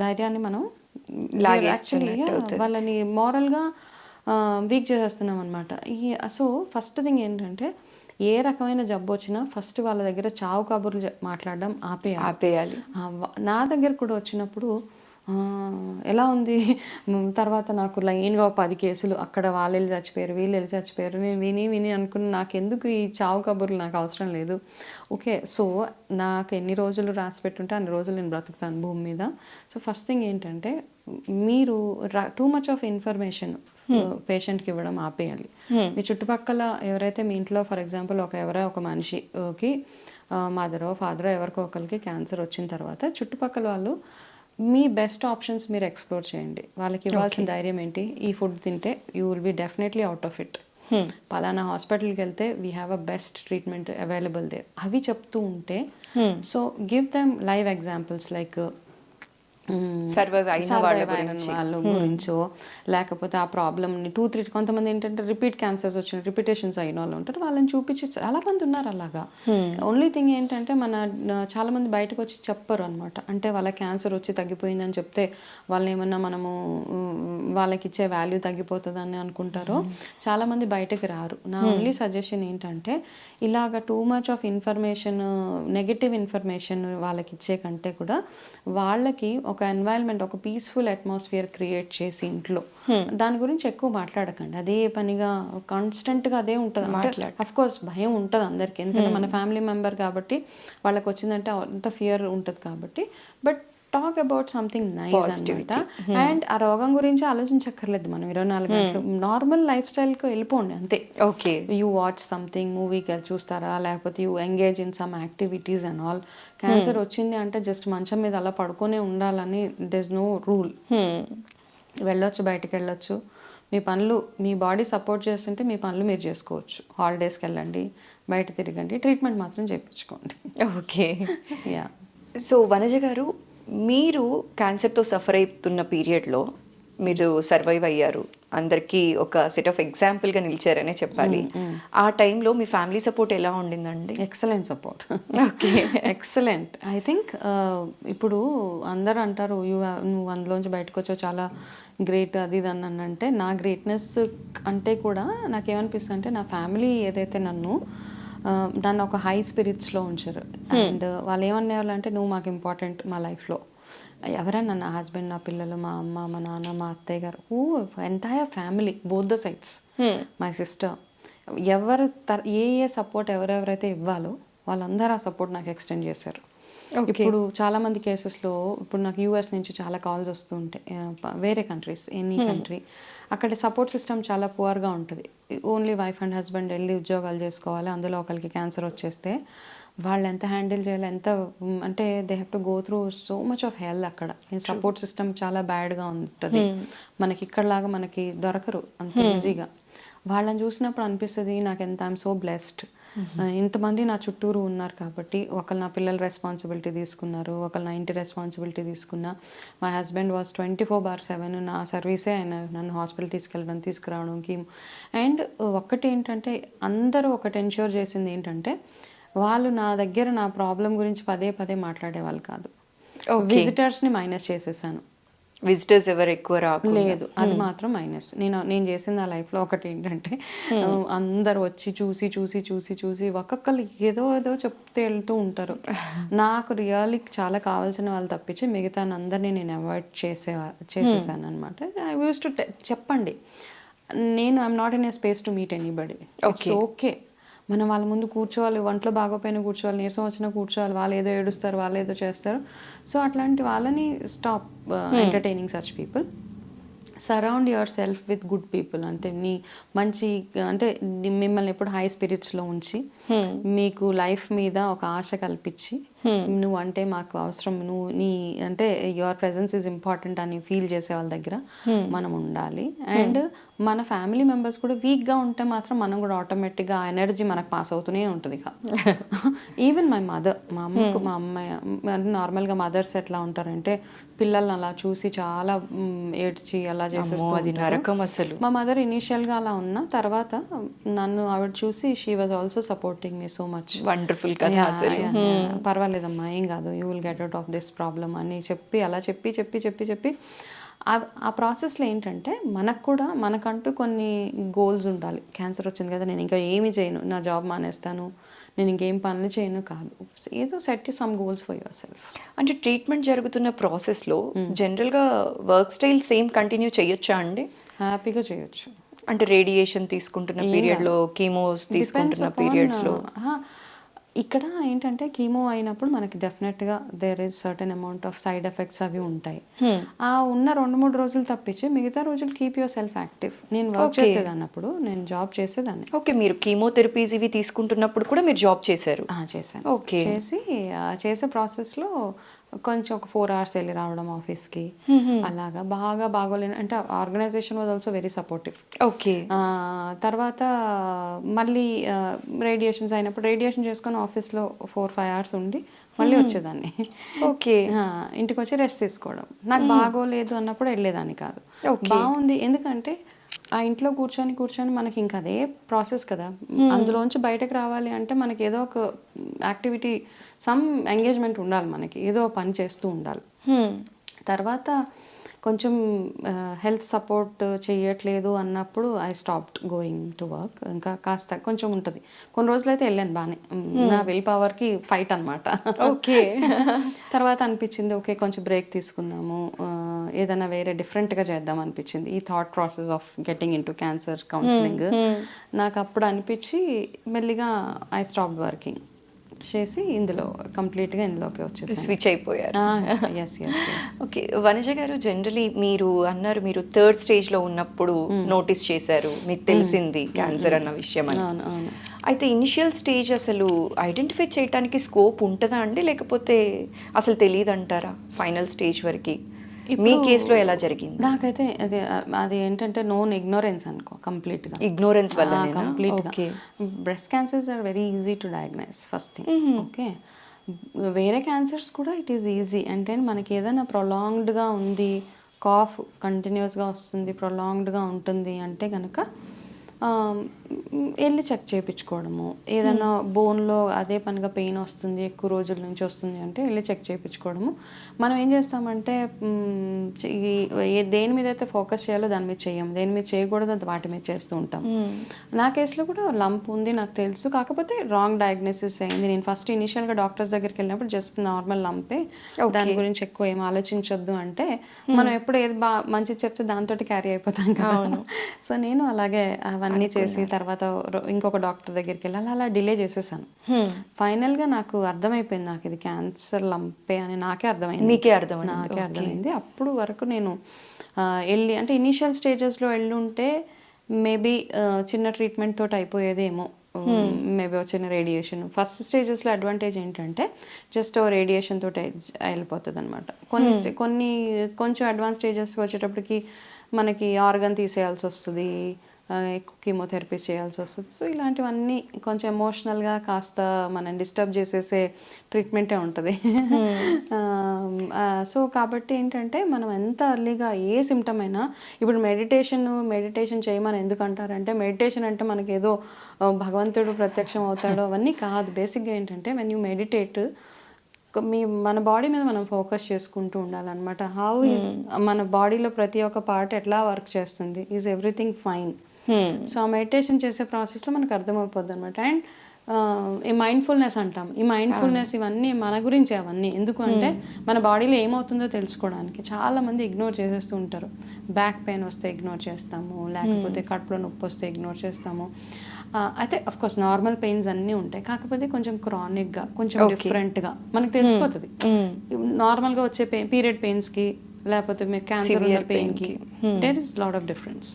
ధైర్యాన్ని మనం యాక్చువల్లీ వాళ్ళని మోరల్గా వీక్ చేసేస్తున్నాం అనమాట. సో ఫస్ట్ థింగ్ ఏంటంటే, ఏ రకమైన జబ్బు వచ్చినా ఫస్ట్ వాళ్ళ దగ్గర చావు కబుర్లు మాట్లాడడం ఆపేయాలి. నా దగ్గర కూడా వచ్చినప్పుడు ఎలా ఉంది, తర్వాత నాకు లైన్గా 10 కేసులు, అక్కడ వాళ్ళు వెళ్ళి చచ్చిపోయారు, వీళ్ళు వెళ్ళి చచ్చిపోయారు, నేను విని అనుకున్న నాకెందుకు ఈ చావు కబుర్లు, నాకు అవసరం లేదు. ఓకే, సో నాకు ఎన్ని రోజులు రాసి పెట్టుంటే అన్ని రోజులు నేను బ్రతుకుతాను భూమి మీద. సో ఫస్ట్ థింగ్ ఏంటంటే, మీరు టూ మచ్ ఆఫ్ ఇన్ఫర్మేషన్ పేషెంట్కి ఇవ్వడం ఆపేయాలి. మీ చుట్టుపక్కల ఎవరైతే మీ ఇంట్లో ఫర్ ఎగ్జాంపుల్ ఒక మనిషికి మదరో ఫాదరో ఎవరికో ఒకరికి క్యాన్సర్ వచ్చిన తర్వాత చుట్టుపక్కల వాళ్ళు మీ బెస్ట్ ఆప్షన్స్ మీరు ఎక్స్ప్లోర్ చేయండి. వాళ్ళకి ఇవ్వాల్సిన ధైర్యం ఏంటి, ఈ ఫుడ్ తింటే you will be definitely out of it, పలానా హాస్పిటల్కి వెళ్తే we have a best treatment available there, అవి చెప్తూ ఉంటే so give them live examples like survive అయిన వాళ్ళ గురించో లేకపోతే ఆ ప్రాబ్లమ్ని 2-3 కొంతమంది ఏంటంటే రిపీట్ క్యాన్సర్స్ వచ్చిన రిపీటేషన్స్ అయిన వాళ్ళు ఉంటారు, వాళ్ళని చూపించి చాలా మంది ఉన్నారు అలాగా. ఓన్లీ థింగ్ ఏంటంటే చాలా మంది బయటకు వచ్చి చెప్పరు అనమాట. అంటే వాళ్ళ క్యాన్సర్ వచ్చి తగ్గిపోయిందని చెప్తే వాళ్ళని ఏమన్నా మనము వాళ్ళకి ఇచ్చే వాల్యూ తగ్గిపోతుందని అనుకుంటారో చాలా మంది బయటకు రారు. నా ఓన్లీ సజెషన్ ఏంటంటే ఇలాగ too much of information, negative information వాళ్ళకి ఇచ్చే కంటే కూడా వాళ్ళకి ఒక ఎన్వైరన్మెంట్, ఒక పీస్ఫుల్ అట్మాస్ఫియర్ క్రియేట్ చేసి ఇంట్లో దాని గురించి ఎక్కువ మాట్లాడకండి. అదే పనిగా కాన్స్టెంట్గా అదే ఉంటుంది. అఫ్ కోర్స్ భయం ఉంటుంది అందరికీ, ఎందుకంటే మన ఫ్యామిలీ మెంబర్ కాబట్టి వాళ్ళకి వచ్చిందంటే అంత ఫియర్ ఉంటుంది కాబట్టి. But talk about something nice అనమాట. అండ్ ఆ రోగం గురించి ఆలోచించక్కర్లేదు మనం 24 గంటలు. నార్మల్ లైఫ్ స్టైల్కి వెళ్ళిపోండి అంతే. ఓకే, యూ వాచ్ సంథింగ్, మూవీకి చూస్తారా, లేకపోతే you engage in some activities and all. Cancer వచ్చింది అంటే జస్ట్ మంచం మీద అలా పడుకొనే ఉండాలని దెర్ ఇస్ నో రూల్. వెళ్ళొచ్చు, బయటకు వెళ్ళొచ్చు, మీ పనులు, మీ బాడీ సపోర్ట్ చేస్తుంటే మీ పనులు మీరు చేసుకోవచ్చు. హాలిడేస్కి వెళ్ళండి, బయట తిరగండి, ట్రీట్మెంట్ మాత్రం చేయించుకోండి. Okay, yeah. సో వనజ గారు, మీరు క్యాన్సర్తో సఫర్ అవుతున్న పీరియడ్లో మీరు సర్వైవ్ అయ్యారు, అందరికీ ఒక సెట్ ఆఫ్ ఎగ్జాంపుల్గా నిలిచారనే చెప్పాలి. ఆ టైంలో మీ ఫ్యామిలీ సపోర్ట్ ఎలా ఉండిందండి? Excellent support. Okay, excellent. I think ఇప్పుడు అందరూ అంటారు నువ్వు అందులోంచి బయటకు వచ్చావు చాలా గ్రేట్ అది ఇది అని అంటే, నా గ్రేట్నెస్ అంటే కూడా నాకేమనిపిస్తుంది అంటే నా ఫ్యామిలీ ఏదైతే నన్ను ఒక హై స్పిరిట్స్లో ఉంచారు. అండ్ వాళ్ళు ఏమనేవాళ్ళు అంటే, నువ్వు మాకు ఇంపార్టెంట్ మా లైఫ్లో. ఎవరైనా నా హస్బెండ్, నా పిల్లలు, మా అమ్మ, మా నాన్న, మా అత్తయ్య గారు, entire family, both the sides, my sister, ఎవరు ఏ సపోర్ట్ ఎవరెవరైతే ఇవ్వాలో వాళ్ళందరూ ఆ సపోర్ట్ నాకు ఎక్స్టెండ్ చేశారు. ఇప్పుడు చాలా మంది కేసెస్లో ఇప్పుడు నాకు యూఎస్ నుంచి చాలా కాల్స్ వస్తూ ఉంటాయి, వేరే కంట్రీస్, ఎనీ కంట్రీ, అక్కడ సపోర్ట్ సిస్టమ్ చాలా పువర్గా ఉంటుంది. ఓన్లీ వైఫ్ అండ్ హస్బెండ్ వెళ్ళి ఉద్యోగాలు చేసుకోవాలి, అందులో ఒకరికి క్యాన్సర్ వచ్చేస్తే వాళ్ళు ఎంత హ్యాండిల్ చేయాలి, ఎంత అంటే they have to go through so much of హెల్. అక్కడ సపోర్ట్ సిస్టమ్ చాలా బ్యాడ్గా ఉంటుంది. మనకి ఇక్కడలాగా మనకి దొరకరు అంత ఈజీగా. వాళ్ళని చూసినప్పుడు అనిపిస్తుంది నాకు ఎంత ఐఎమ్ సో బ్లెస్డ్, ఇంతమంది నా చుట్టూరు ఉన్నారు కాబట్టి. ఒకళ్ళు నా పిల్లల రెస్పాన్సిబిలిటీ తీసుకున్నారు, ఒకళ్ళు నా ఇంటి రెస్పాన్సిబిలిటీ తీసుకున్నా. మై హస్బెండ్ వాజ్ 24/7 నా సర్వీసే ఆయన నన్ను హాస్పిటల్ తీసుకెళ్ళడం, తీసుకురావడానికి. అండ్ ఒక్కటి ఏంటంటే అందరూ ఒకటి ఎన్ష్యూర్ చేసింది ఏంటంటే, వాళ్ళు నా దగ్గర నా ప్రాబ్లం గురించి పదే పదే మాట్లాడేవాళ్ళు కాదు. విజిటర్స్ని మైనస్ చేసేసాను. విజిటర్స్ ఎవరు ఎక్కువ లేదు, అది మాత్రం మైనస్. నేను చేసిన నా లైఫ్లో ఒకటి ఏంటంటే, అందరు వచ్చి చూసి చూసి చూసి చూసి ఒక్కొక్కరు ఏదో ఏదో చెప్తే వెళ్తూ ఉంటారు. నాకు రియల్లీ చాలా కావాల్సిన వాళ్ళు తప్పించి మిగతా అందరినీ నేను అవాయిడ్ చేసేసాను అనమాట. ఐ యూస్ టు చెప్పండి, నేను I'm not in a space to meet anybody. Okay, మనం వాళ్ళ ముందు కూర్చోవాలి, ఒంట్లో బాగోపోయినా కూర్చోవాలి, నీరసం వచ్చినా కూర్చోవాలి, వాళ్ళు ఏదో ఏడుస్తారు, వాళ్ళు ఏదో చేస్తారు. సో అట్లాంటి వాళ్ళని stop entertaining such people. Surround your self with good people. అంతే, నీ మంచి అంటే మిమ్మల్ని ఎప్పుడు హై స్పిరిట్స్లో ఉంచి మీకు లైఫ్ మీద ఒక ఆశ కల్పించి, నువ్వు అంటే మాకు అవసరం, నువ్వు నీ అంటే యువర్ ప్రెజెన్స్ ఈజ్ ఇంపార్టెంట్ అని ఫీల్ చేసే వాళ్ళ దగ్గర మనం ఉండాలి. అండ్ మన ఫ్యామిలీ మెంబర్స్ కూడా వీక్గా ఉంటే మాత్రం మనం కూడా ఆటోమేటిక్గా ఆ ఎనర్జీ మనకు పాస్ అవుతూనే ఉంటుంది. ఈవెన్ మై మదర్, మా అమ్మాయి అంటే నార్మల్గా మదర్స్ ఎట్లా ఉంటారంటే, పిల్లల్ని అలా చూసి చాలా ఏడ్చి అలా చేసేస్తుంది. మా మదర్ ఇనీషియల్గా అలా ఉన్నా, తర్వాత నన్ను ఆవిడ చూసి she was also supporting me so much. Wonderful, పర్వాలేదమ్మా, ఏం కాదు, you will get out of this problem అని చెప్పి అలా చెప్పి చెప్పి చెప్పి చెప్పి ఆ ప్రాసెస్లో ఏంటంటే మనకంటూ కొన్ని గోల్స్ ఉండాలి. క్యాన్సర్ వచ్చింది కదా, నేను ఇంకా ఏమి చేయను, నా జాబ్ మానేస్తాను, నేను ఇంకేం పనులు చేయను కాదు. ఏదో set some goals for your self. అంటే ట్రీట్మెంట్ జరుగుతున్న ప్రాసెస్లో జనరల్గా వర్క్ స్టైల్ సేమ్ కంటిన్యూ చేయొచ్చా అండి? హ్యాపీగా చేయొచ్చు. అంటే రేడియేషన్ తీసుకుంటున్న పీరియడ్లో, కీమోస్ తీసుకుంటున్న పీరియడ్స్లో ఇక్కడ ఏంటంటే కీమో అయినప్పుడు మనకి డెఫినెట్గా there is certain amount of side effects అవి ఉంటాయి. ఆ ఉన్న 2-3 రోజులు తప్పించి మిగతా రోజులు కీప్ యువర్ సెల్ఫ్ యాక్టివ్. నేను వర్క్ చేసేదాన్ని, అప్పుడు నేను జాబ్ చేసేదాన్ని. ఓకే, మీరు కీమోథెరపీస్ ఇవి తీసుకుంటున్నప్పుడు కూడా మీరు జాబ్ చేశారు? చేశాను. ఓకే. చేసి చేసే ప్రాసెస్లో కొంచెం ఒక 4 hours వెళ్ళి రావడం ఆఫీస్కి, అలాగా బాగా బాగోలేను అంటే organisation was also very supportive. Okay. తర్వాత మళ్ళీ రేడియేషన్స్ అయినప్పుడు రేడియేషన్ చేసుకొని ఆఫీస్లో 4-5 hours ఉండి మళ్ళీ వచ్చేదాన్ని. ఓకే. ఇంటికి వచ్చి రెస్ట్ తీసుకోవడం. నాకు బాగోలేదు అన్నప్పుడు వెళ్ళేదాన్ని కాదు. బాగుంది, ఎందుకంటే ఆ ఇంట్లో కూర్చొని మనకి ఇంకా అదే ప్రాసెస్ కదా, అందులోంచి బయటకు రావాలి అంటే మనకి ఏదో ఒక యాక్టివిటీ, సమ్ ఎంగేజ్మెంట్ ఉండాలి, మనకి ఏదో పని చేస్తూ ఉండాలి. తర్వాత కొంచెం హెల్త్ సపోర్ట్ చేయట్లేదు అన్నప్పుడు I stopped going to work. ఇంకా కాస్త కొంచెం ఉంటుంది, కొన్ని రోజులు అయితే వెళ్ళాను బాగానే, నా విల్ పవర్కి ఫైట్ అనమాట. ఓకే. తర్వాత అనిపించింది ఓకే కొంచెం బ్రేక్ తీసుకుందాము, ఏదైనా వేరే డిఫరెంట్గా చేద్దాం అనిపించింది. ఈ thought process of getting in to cancer counselling నాకు అప్పుడు అనిపించి మెల్లిగా ఐ స్టాప్డ్ వర్కింగ్ చేసి కంప్లీట్గా ఇందులోకి వచ్చేసి స్విచ్ అయిపోయారు. ఎస్. ఓకే, వనజ గారు, జనరలీ మీరు అన్నారు మీరు 3rd stage ఉన్నప్పుడు నోటీస్ చేశారు, మీకు తెలిసింది క్యాన్సర్ అన్న విషయం అని. అయితే ఇనిషియల్ స్టేజ్ అసలు ఐడెంటిఫై చేయడానికి స్కోప్ ఉంటుందా అండి, లేకపోతే అసలు తెలియదు అంటారా ఫైనల్ స్టేజ్ వరకు? మీ కేసులో ఎలా జరిగింది? నాకైతే అది ఏంటంటే నోన్ ఇగ్నోరెన్స్ అనుకో, కంప్లీట్గా ఇగ్నోరెన్స్ వల్ల కంప్లీట్గా. Breast cancers are very easy to diagnose first thing. Okay, వేరే క్యాన్సర్స్ కూడా ఇట్ ఈస్ ఈజీ. అంటే మనకి ఏదైనా ప్రొలాంగ్డ్గా ఉంది, కాఫ్ కంటిన్యూస్గా వస్తుంది, ప్రొలాంగ్డ్గా ఉంటుంది అంటే కనుక వెళ్ళి చెక్ చేయించుకోవడము. ఏదైనా బోన్లో అదే పనిగా పెయిన్ వస్తుంది, ఎక్కువ రోజుల నుంచి వస్తుంది అంటే వెళ్ళి చెక్ చేయించుకోవడము. మనం ఏం చేస్తామంటే దేని మీద అయితే ఫోకస్ చేయాలో దాని మీద చేయము, దేని మీద చేయకూడదు అది వాటి మీద చేస్తూ ఉంటాం. నా కేసులో కూడా లంప్ ఉంది నాకు తెలుసు, కాకపోతే రాంగ్ డయాగ్నోసిస్ అయింది. నేను ఫస్ట్ ఇనిషియల్గా డాక్టర్స్ దగ్గరికి వెళ్ళినప్పుడు జస్ట్ నార్మల్ లంపే, దాని గురించి ఎక్కువ ఏం ఆలోచించొద్దు అంటే మనం ఎప్పుడు ఏది మంచిది చెప్తే దాంతో క్యారీ అయిపోతాం కదా. సో నేను అలాగే అవన్నీ చేసి తర్వాత ఇంకొక డాక్టర్ దగ్గరికి వెళ్ళాలి, అలా డిలే చేసేసాను. ఫైనల్గా నాకు అర్థమైపోయింది, నాకు ఇది క్యాన్సర్ లంపే అని నాకే అర్థమైంది. నాకే అర్థమైంది. అప్పుడు వరకు నేను వెళ్ళి అంటే ఇనీషియల్ స్టేజెస్లో వెళ్ళుంటే మేబీ చిన్న ట్రీట్మెంట్ తోటి అయిపోయేదేమో, మేబీ చిన్న రేడియేషన్. ఫస్ట్ స్టేజెస్లో అడ్వాంటేజ్ ఏంటంటే జస్ట్ రేడియేషన్ తోటి వెళ్ళిపోతుంది అనమాట. కొన్ని కొంచెం అడ్వాన్స్ స్టేజెస్కి వచ్చేటప్పటికి మనకి ఆర్గన్ తీసేయాల్సి వస్తుంది, ఎక్కువ కీమోథెరపీ చేయాల్సి వస్తుంది. సో ఇలాంటివన్నీ కొంచెం ఎమోషనల్గా కాస్త మనం డిస్టర్బ్ చేసేసే ట్రీట్మెంటే ఉంటుంది. సో కాబట్టి ఏంటంటే మనం ఎంత అర్లీగా ఏ సిమ్టమ్ అయినా, ఇప్పుడు మెడిటేషన్ చేయమని ఎందుకు అంటారంటే, మెడిటేషన్ అంటే మనకి ఏదో భగవంతుడు ప్రత్యక్షం అవుతాడు అవన్నీ కాదు. బేసిక్గా ఏంటంటే వెన్ యూ మెడిటేట్ మన బాడీ మీద మనం ఫోకస్ చేసుకుంటూ ఉండాలన్నమాట. హౌ ఈజ్ మన బాడీలో ప్రతి ఒక్క పార్ట్ ఎట్లా వర్క్ చేస్తుంది, ఈజ్ ఎవ్రీథింగ్ ఫైన్. సో ఆ మెడిటేషన్ చేసే ప్రాసెస్లో మనకు అర్థమైపోద్ది అనమాట. అండ్ ఈ మైండ్ఫుల్నెస్ అంటాం, ఈ మైండ్ఫుల్నెస్ ఇవన్నీ మన గురించి, అవన్నీ ఎందుకు అంటే మన బాడీలో ఏమవుతుందో తెలుసుకోవడానికి. చాలా మంది ఇగ్నోర్ చేసేస్తూ ఉంటారు. బ్యాక్ పెయిన్ వస్తే ఇగ్నోర్ చేస్తాము, లేకపోతే కడుపులో నొప్పి వస్తే ఇగ్నోర్ చేస్తాము. అయితే అఫ్ కోర్స్ నార్మల్ పెయిన్స్ అన్నీ ఉంటాయి, కాకపోతే కొంచెం క్రానిక్గా కొంచెం డిఫరెంట్గా మనకు తెలిసిపోతుంది. నార్మల్గా వచ్చే పీరియడ్ పెయిన్స్కి లేకపోతే మీకు క్యాన్సర్ ఉన్న పెయిన్కి there is lot of difference.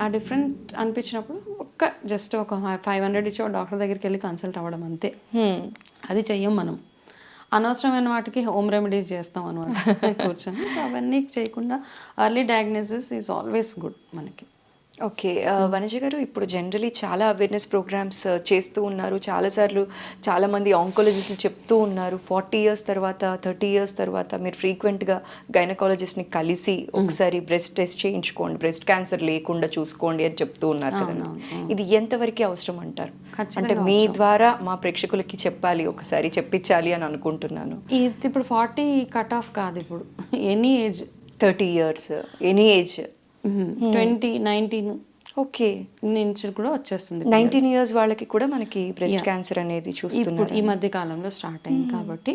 ఆ డిఫరెంట్ అనిపించినప్పుడు జస్ట్ ఒక 500 ఇచ్చి ఒక డాక్టర్ దగ్గరికి వెళ్ళి కన్సల్ట్ అవ్వడం అంతే. అది చెయ్యం మనం, అనవసరమైన వాటికి హోమ్ రెమెడీస్ చేస్తాం అనమాట కూర్చొని. సో అవన్నీ చేయకుండా early diagnosis is always good మనకి. ఓకే, వనజ గారు, ఇప్పుడు జనరలీ చాలా అవేర్నెస్ ప్రోగ్రామ్స్ చేస్తూ ఉన్నారు, చాలాసార్లు చాలామంది ఆంకాలజిస్ట్ని చెప్తూ ఉన్నారు 40 years తర్వాత 30 years తర్వాత మీరు ఫ్రీక్వెంట్గా గైనకాలజిస్ట్ని కలిసి ఒకసారి బ్రెస్ట్ టెస్ట్ చేయించుకోండి, బ్రెస్ట్ క్యాన్సర్ లేకుండా చూసుకోండి అని చెప్తూ ఉన్నారు కదా. ఇది ఎంతవరకు అవసరం అంటారు? అంటే మీ ద్వారా మా ప్రేక్షకులకి చెప్పాలి, ఒకసారి చెప్పించాలి అని అనుకుంటున్నాను. ఇది ఇప్పుడు 40 కట్ ఆఫ్ కాదు, ఇప్పుడు any age 30 years, any age 20, 19 okay నుంచి కూడా వచ్చేస్తుంది. 19 years వాళ్ళకి కూడా మనకి బ్రెస్ట్ క్యాన్సర్ అనేది చూస్తున్నారు. ఈ మధ్య కాలంలో స్టార్ట్ అయింది కాబట్టి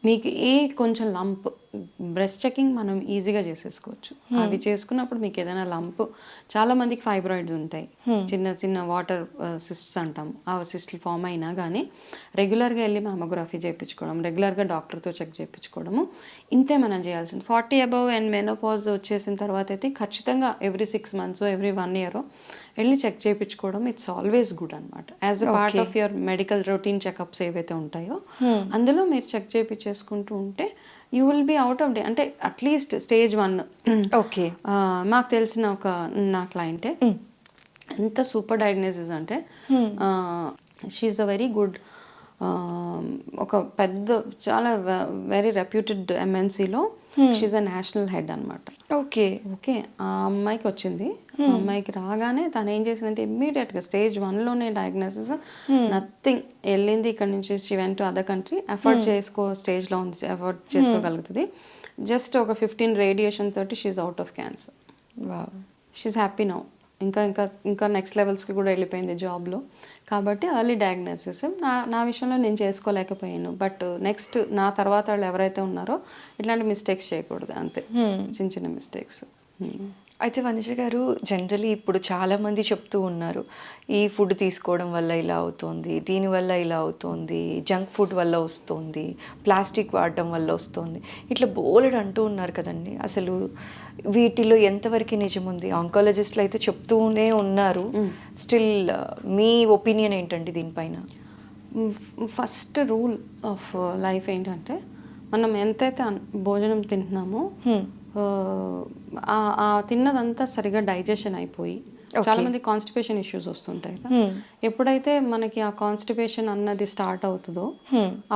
మీకు కొంచెం లంప్ బ్రెస్ట్ చెకింగ్ మనం ఈజీగా చేసేసుకోవచ్చు. అవి చేసుకున్నప్పుడు మీకు ఏదైనా లంప్, చాలా మందికి ఫైబ్రాయిడ్స్ ఉంటాయి, చిన్న చిన్న వాటర్ సిస్ట్స్ అంటాము, ఆ సిస్ట్లు ఫామ్ అయినా కానీ రెగ్యులర్గా వెళ్ళి మామోగ్రఫీ చేయించుకోవడం, రెగ్యులర్గా డాక్టర్తో చెక్ చేయించుకోవడము, ఇంతే మనం చేయాల్సింది. 40 అబవ్ అండ్ మెనోపాజ్ వచ్చేసిన తర్వాత అయితే ఖచ్చితంగా ఎవ్రీ 6 months ఎవ్రీ 1 year వెళ్ళి చెక్ చేయించుకోవడం ఇట్స్ ఆల్వేస్ గుడ్ అనమాట. As a part of your medical routine checkups ఏవైతే ఉంటాయో అందులో మీరు చెక్ చేయించేసుకుంటూ ఉంటే you will be out of day, అంటే అట్లీస్ట్ స్టేజ్ 1. ఓకే, మాకు తెలిసిన నా క్లయింటే ఎంత సూపర్ డయాగ్నోసిస్ అంటే షీఈ్ అ వెరీ గుడ్, ఒక పెద్ద చాలా వెరీ రెప్యూటెడ్ ఎంఎన్సీలో షీఈ్ అ నేషనల్ హెడ్ అనమాట. ఓకే ఓకే, ఆ అమ్మాయికి వచ్చింది. ఆ అమ్మాయికి రాగానే తను ఏం చేసిందంటే ఇమ్మీడియట్గా స్టేజ్ 1లోనే డయాగ్నోసిస్, నథింగ్, వెళ్ళింది ఇక్కడ నుంచి, she went to other country, effort స్టేజ్లో ఉంది, ఎఫర్ట్ చేసుకోగలుగుతుంది. జస్ట్ ఒక 15 రేడియేషన్ తోటి she's out of cancer. She's happy now. ఇంకా నెక్స్ట్ లెవెల్స్కి కూడా వెళ్ళిపోయింది జాబ్లో. కాబట్టి ఎర్లీ డయాగ్నోసిస్ నా విషయంలో నేను చేసుకోలేకపోయాను. బట్ నెక్స్ట్ నా తర్వాత వాళ్ళు ఎవరైతే ఉన్నారో ఇట్లాంటి మిస్టేక్స్ చేయకూడదు, అంతే, చిన్న చిన్న మిస్టేక్స్. అయితే వనిజ గారు, జనరలీ ఇప్పుడు చాలామంది చెప్తూ ఉన్నారు, ఈ ఫుడ్ తీసుకోవడం వల్ల ఇలా అవుతుంది, దీనివల్ల ఇలా అవుతుంది, జంక్ ఫుడ్ వల్ల వస్తుంది, ప్లాస్టిక్ వాడటం వల్ల వస్తుంది, ఇట్లా బోలెడు అంటూ ఉన్నారు కదండి. అసలు వీటిలో ఎంతవరకు నిజం ఉంది? ఆంకాలజిస్టులు అయితే చెప్తూనే ఉన్నారు. స్టిల్ మీ ఒపీనియన్ ఏంటండి దీనిపైన? ఫస్ట్ రూల్ ఆఫ్ లైఫ్ ఏంటంటే మనం ఎంతైతే భోజనం తింటున్నామో ఆ తిన్నదంతా సరిగా డైజెషన్ అయిపోయి, చాలా మంది కాన్స్టిపేషన్ ఇష్యూస్ వస్తుంటాయి. ఎప్పుడైతే మనకి ఆ కాన్స్టిపేషన్ అన్నది స్టార్ట్ అవుతుందో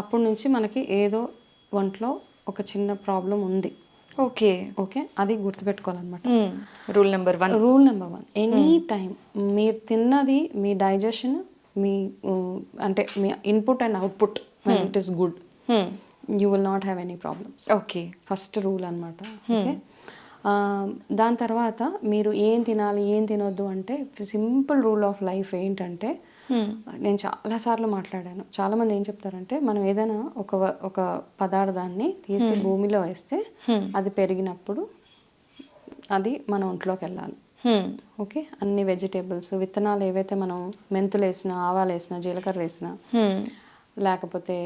అప్పటి నుంచి మనకి ఏదో ఒంట్లో ఒక చిన్న ప్రాబ్లం ఉంది. ఓకే ఓకే, అది గుర్తుపెట్టుకోవాలన్నమాట. రూల్ నెంబర్ 1 ఎనీ టైం మీరు తిన్నది మీ డైజెషన్, మీ అంటే మీ input and output when it is good, you will not have any problems. Okay, first rule అనమాట. ఓకే, దాని తర్వాత మీరు ఏం తినాలి ఏం తినొద్దు అంటే సింపుల్ రూల్ ఆఫ్ లైఫ్ ఏంటంటే, నేను చాలాసార్లు మాట్లాడాను, చాలామంది ఏం చెప్తారంటే మనం ఏదైనా ఒక పదార్థాన్ని తీసి భూమిలో వేస్తే అది పెరిగినప్పుడు అది మన ఒంట్లోకి వెళ్ళాలి. ఓకే, అన్ని వెజిటేబుల్స్, విత్తనాలు ఏవైతే మనం మెంతులు వేసినా, ఆవాలు వేసినా, జీలకర్ర వేసినా, లేకపోతే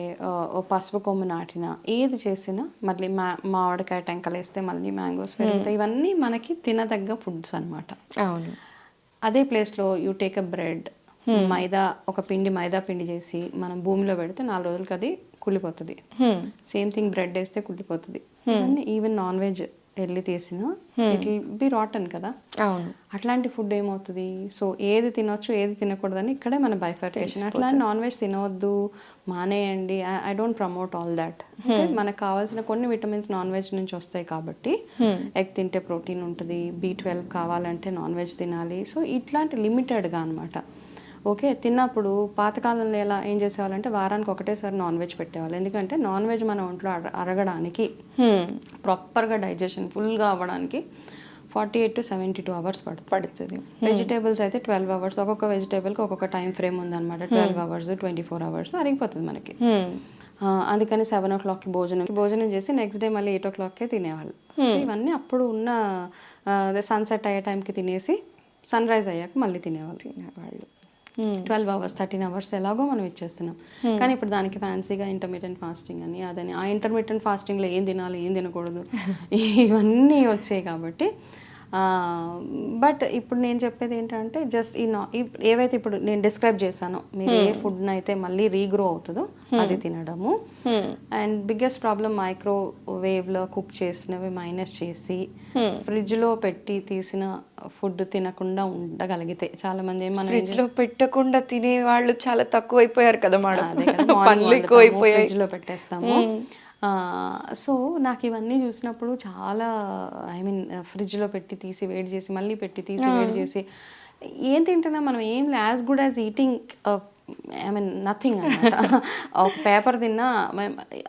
పసుపు కొమ్ము నాటినా, ఏది చేసినా, మళ్ళీ మామిడికాయ టెంకలు వేస్తే మళ్ళీ మ్యాంగోస్ పెరుగుతాయి. ఇవన్నీ మనకి తినదగ్గ ఫుడ్స్ అనమాట. అవును. అదే ప్లేస్లో యూ టేక్ అ బ్రెడ్, ఒక మైదా పిండి చేసి మనం భూమిలో పెడితే 4 రోజులకి అది కుళ్ళిపోతుంది. సేమ్ థింగ్ బ్రెడ్ వేస్తే కుళ్ళిపోతుంది. ఈవెన్ నాన్ వెజ్ వెళ్ళి తీసినా ఇట్ విల్ బి రాటన్ కదా. అవును. అట్లాంటి ఫుడ్ ఏమవుతుంది, సో ఏది తినొచ్చు ఏది తినకూడదని ఇక్కడే మన బైఫర్కేషన్. అట్లా నాన్ వెజ్ తినవద్దు, మానేయండి, I don't promote all that. మనకు కావాల్సిన కొన్ని విటమిన్స్ నాన్ వెజ్ నుంచి వస్తాయి కాబట్టి, ఎగ్ తింటే ప్రోటీన్ ఉంటుంది, B12 కావాలంటే నాన్ వెజ్ తినాలి. సో ఇట్లాంటి లిమిటెడ్గా అనమాట. ఓకే, తిన్నప్పుడు పాతకాలంలో ఏం చేసేవాళ్ళంటే వారానికి ఒకటేసారి నాన్ వెజ్ పెట్టేవాళ్ళు. ఎందుకంటే నాన్ వెజ్ మన ఒంట్లో అరగడానికి, ప్రాపర్గా డైజెషన్ ఫుల్గా అవ్వడానికి 48 to 72 hours పడుతుంది. వెజిటేబుల్స్ అయితే 12 hours, ఒక్కొక్క వెజిటేబుల్కి ఒక్కొక్క టైం ఫ్రేమ్ ఉందన్నమాట. 12 hours, 24 hours అరిగిపోతుంది మనకి. అందుకని 7 o'clockకి భోజనం చేసి నెక్స్ట్ డే మళ్ళీ 8 o'clockకే తినేవాళ్ళు. ఇవన్నీ అప్పుడు ఉన్న సన్సెట్ అయ్యే టైంకి తినేసి సన్ రైజ్ అయ్యాక మళ్ళీ తినేవాళ్ళు. 12 hours, 13 hours ఎలాగో మనం ఇచ్చేస్తున్నాం. కానీ ఇప్పుడు దానికి ఫ్యాన్సీగా ఇంటర్మీడియట్ ఫాస్టింగ్ అని అదని, ఆ ఇంటర్మీడియట్ ఫాస్టింగ్లో ఏం తినాలి ఏం తినకూడదు ఇవన్నీ వచ్చాయి కాబట్టి. బట్ ఇప్పుడు నేను చెప్పేది ఏంటంటే జస్ట్ ఏవైతే ఇప్పుడు నేను డిస్క్రైబ్ చేశానో, మీరు ఏ ఫుడ్ని అయితే మళ్ళీ రీగ్రో అవుతుందో అది తినడము. అండ్ బిగ్గెస్ట్ ప్రాబ్లం మైక్రోవేవ్లో కుక్ చేసినవి మైనస్ చేసి ఫ్రిడ్జ్లో పెట్టి తీసిన ఫుడ్ తినకుండా ఉండగలిగితే, చాలా మంది ఫ్రిడ్జ్ లో పెట్టకుండా తినే వాళ్ళు చాలా తక్కువైపోయారు కదా మేడం. ఫ్రిడ్జ్ లో పెట్టేస్తాము. సో నాకు ఇవన్నీ చూసినప్పుడు చాలా, ఫ్రిడ్జ్లో పెట్టి తీసి వేడి చేసి మళ్ళీ పెట్టి తీసి వేడి చేసి ఏం తింటున్నా మనం, ఏం as good as eating nothing అనమాట. ఒక పేపర్ తిన్నా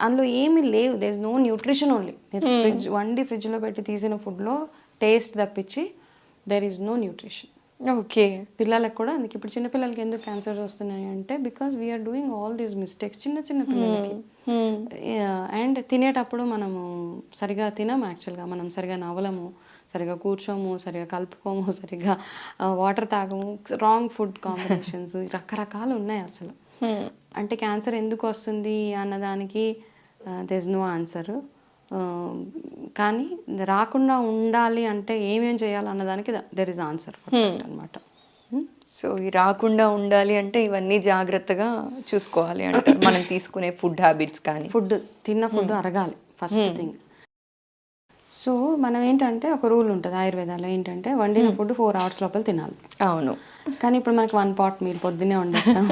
అందులో ఏమీ లేవు, there is no nutrition only. మీరు ఫ్రిడ్జ్లో పెట్టి తీసిన ఫుడ్లో టేస్ట్ తప్పించి there is no nutrition. Okay. పిల్లలకు కూడా అందుకే ఇప్పుడు చిన్న పిల్లలకి ఎందుకు క్యాన్సర్ వస్తున్నాయి అంటే because we are doing all these mistakes చిన్న చిన్న పిల్లలకి. అండ్ తినేటప్పుడు మనము సరిగా తినము, యాక్చువల్గా మనం సరిగా నవ్వలము, సరిగా కూర్చోము, సరిగా కలుపుకోము, సరిగా వాటర్ తాగము, రాంగ్ ఫుడ్ కాంబినేషన్స్ రకరకాలు ఉన్నాయి అసలు. అంటే క్యాన్సర్ ఎందుకు వస్తుంది అన్నదానికి దేర్ ఇస్ నో ఆన్సర్. కానీ రాకుండా ఉండాలి అంటే ఏమేం చేయాలి అన్నదానికి దెర్ ఇస్ ఆన్సర్ అనమాట. సో ఈ రాకుండా ఉండాలి అంటే ఇవన్నీ జాగ్రత్తగా చూసుకోవాలి అంటారు. మనం తీసుకునే ఫుడ్ హ్యాబిట్స్ కానీ. ఫుడ్ తిన్న ఫుడ్ అరగాలి ఫస్ట్ థింగ్. సో మనం ఏంటంటే ఒక రూల్ ఉంటుంది ఆయుర్వేదాలో, ఏంటంటే వండిన ఫుడ్ 4 hours లోపల తినాలి. అవును. కానీ ఇప్పుడు మనకి 1 pot మీల్ పొద్దున్నే వండేస్తాం,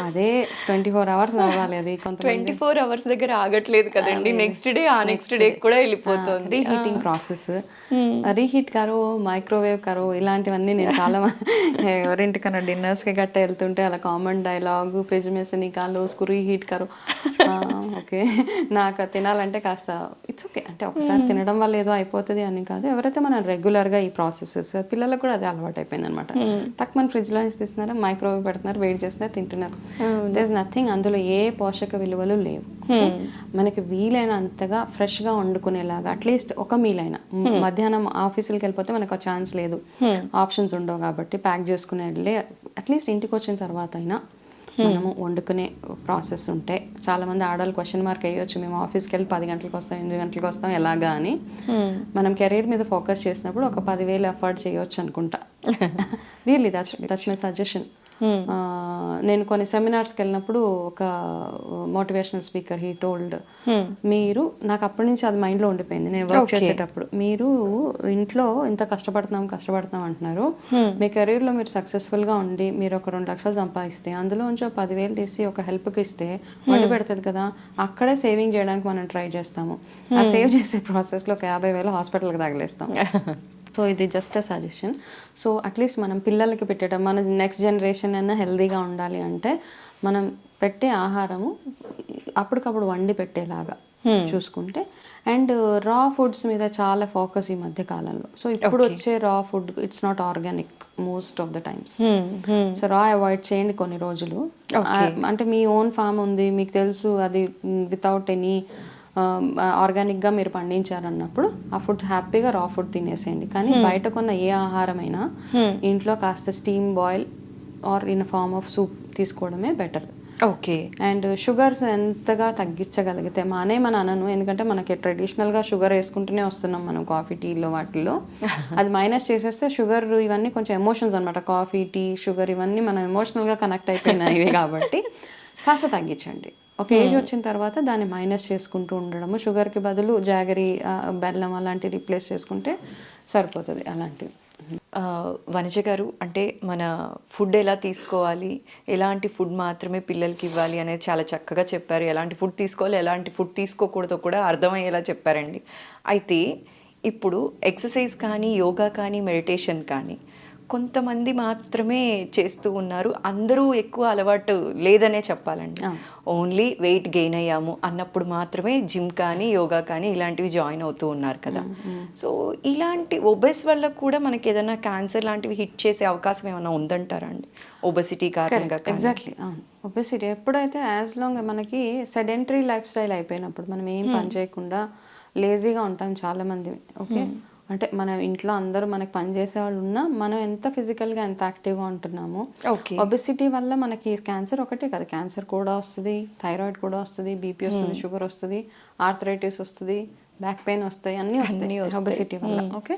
అదే 24 hours అవ్వాలి. అది కొంతమంది 24 hours దగ్గర ఆగట్లేదు కదండి, నెక్స్ట్ డే కూడా వెళ్ళిపోతుంది. రీహీటింగ్ ప్రాసెస్, రీహీట్ కరో, మైక్రోవేవ్ కరో, ఇలాంటివన్నీ నేను చాలా ఎవరింటికన్నా డిన్నర్స్కి గట్ట వెళ్తుంటే అలా కామన్ డైలాగ్, ఫ్రిడ్జ్ में से निकालो उसको రీహీట్ కరో. ఓకే, నాకు తినాలంటే కాస్త ఇట్స్ ఓకే, అంటే ఒకసారి తినడం వల్ల ఏదో అయిపోతుంది అని కాదు. ఎవరైతే మనం రెగ్యులర్గా ఈ ప్రాసెసెస్, పిల్లలకు కూడా అదే అలవాటు అయిపోయింది అనమాట. మన ఫ్రిడ్జ్లో నుంచి తీస్తున్నారు, మైక్రోవేవ్ పెడుతున్నారు, వేడి చేస్తున్నారు, తింటున్నారు. దేర్ ఇస్ నథింగ్, అందులో ఏ పోషక విలువలు లేవు. మనకి వీలైనంతగా ఫ్రెష్గా వండుకునేలాగా అట్లీస్ట్ ఒక మీల్ అయినా, మధ్యాహ్నం ఆఫీసులకి వెళ్ళిపోతే మనకు ఒక ఛాన్స్ లేదు, ఆప్షన్స్ ఉండవు కాబట్టి ప్యాక్ చేసుకునే వెళ్ళి అట్లీస్ట్ ఇంటికి వచ్చిన తర్వాత అయినా మనము వండుకునే ప్రాసెస్ ఉంటే. చాలా మంది ఆడవాళ్ళు క్వశ్చన్ మార్క్ వేయొచ్చు, మేము ఆఫీస్కి వెళ్ళి 10 గంటలకు వస్తాం, 8 గంటలకు వస్తాం ఎలాగా అని. మనం కెరీర్ మీద ఫోకస్ చేసినప్పుడు ఒక 10,000 అఫోర్డ్ చేయొచ్చు అనుకుంటా. Really that's my suggestion. నేను కొన్ని సెమినార్స్కి వెళ్ళినప్పుడు ఒక మోటివేషనల్ స్పీకర్ హీ టోల్డ్, మీరు, నాకు అప్పటి నుంచి అది మైండ్లో ఉండిపోయింది నేను వర్క్ చేసేటప్పుడు, మీరు ఇంట్లో ఇంత కష్టపడుతున్నాం అంటున్నారు, మీ కెరీర్లో మీరు సక్సెస్ఫుల్గా ఉండి మీరు ఒక 2 లక్షలు సంపాదిస్తే అందులో నుంచి 10,000 తీసి ఒక హెల్ప్కి ఇస్తే వండి పెడుతుంది కదా, అక్కడే సేవింగ్ చేయడానికి మనం ట్రై చేస్తాము. ఆ సేవ్ చేసే ప్రాసెస్లో ఒక 50,000 హాస్పిటల్కి తగిలేస్తాం. సో ఇది just a suggestion. So at least మనం పిల్లలకి పెట్టడం, మన నెక్స్ట్ జనరేషన్ అయినా హెల్దీగా ఉండాలి అంటే మనం పెట్టే ఆహారము అప్పటికప్పుడు వండి పెట్టేలాగా చూసుకుంటే. అండ్ రా ఫుడ్స్ మీద చాలా ఫోకస్ ఈ మధ్య కాలంలో. సో ఇప్పుడు వచ్చే రా food it's not organic most of the times. So రా అవాయిడ్ చేయండి కొన్ని రోజులు. అంటే మీ ఓన్ ఫామ్ ఉంది, మీకు తెలుసు అది వితౌట్ ఎనీ ఆర్గానిక్గా మీరు పండించారన్నప్పుడు ఆ ఫుడ్ హ్యాపీగా రా ఫుడ్ తినేసేయండి. కానీ బయట కొన్న ఏ ఆహారమైనా ఇంట్లో కాస్త steam boil or in form of soup తీసుకోవడమే బెటర్. ఓకే. అండ్ షుగర్స్ ఎంతగా తగ్గించగలిగితే మన అనను, ఎందుకంటే మనకి ట్రెడిషనల్గా షుగర్ వేసుకుంటూనే వస్తున్నాం మనం కాఫీ టీలో వాటిల్లో. అది మైనస్ చేసేస్తే షుగర్ ఇవన్నీ కొంచెం ఎమోషన్స్ అనమాట. కాఫీ, టీ, షుగర్ ఇవన్నీ మనం ఎమోషనల్గా కనెక్ట్ అయిపోయినాయి కాబట్టి కాస్త తగ్గించండి. ఒక ఏజ్ వచ్చిన తర్వాత దాన్ని మైనస్ చేసుకుంటూ ఉండడము, షుగర్కి బదులు జాగరీ, బెల్లం అలాంటివి రీప్లేస్ చేసుకుంటే సరిపోతుంది. అలాంటివి. వనజ గారు, అంటే మన ఫుడ్ ఎలా తీసుకోవాలి, ఎలాంటి ఫుడ్ మాత్రమే పిల్లలకి ఇవ్వాలి అనేది చాలా చక్కగా చెప్పారు. ఎలాంటి ఫుడ్ తీసుకోవాలి, ఎలాంటి ఫుడ్ తీసుకోకూడదో కూడా అర్థమయ్యేలా చెప్పారండి. అయితే ఇప్పుడు ఎక్సర్సైజ్ కానీ, యోగా కానీ, మెడిటేషన్ కానీ కొంతమంది మాత్రమే చేస్తూ ఉన్నారు, అందరూ ఎక్కువ అలవాటు లేదనే చెప్పాలండి. ఓన్లీ వెయిట్ గెయిన్ అయ్యాము అన్నప్పుడు మాత్రమే జిమ్ కానీ, యోగా కానీ ఇలాంటివి జాయిన్ అవుతూ ఉన్నారు కదా. సో ఇలాంటి ఒబెస్ వల్ల కూడా మనకి ఏదైనా క్యాన్సర్ లాంటివి హిట్ చేసే అవకాశం ఏమైనా ఉందంటారా అండి, ఒబెసిటీ కారణంగా? ఎగ్జాక్ట్లీ, ఒబెసిటీ ఎప్పుడైతే యాజ్ లాంగ్ మనకి సెడెంటరీ లైఫ్ స్టైల్ అయిపోయినప్పుడు, మనం ఏం పని చేయకుండా లేజీగా ఉంటాం చాలామంది. ఓకే, అంటే మన ఇంట్లో అందరూ మనకి పని చేసే వాళ్ళు ఉన్నా మనం ఎంత ఫిజికల్గా ఎంత యాక్టివ్గా ఉంటున్నామో. ఒబెసిటీ వల్ల మనకి క్యాన్సర్ ఒకటే కదా, క్యాన్సర్ కూడా వస్తుంది, థైరాయిడ్ కూడా వస్తుంది, బీపీ వస్తుంది, షుగర్ వస్తుంది, ఆర్థరైటిస్ వస్తుంది, బ్యాక్ పెయిన్ వస్తాయి, అన్నీ వస్తాయి ఒబెసిటీ వల్ల. ఓకే,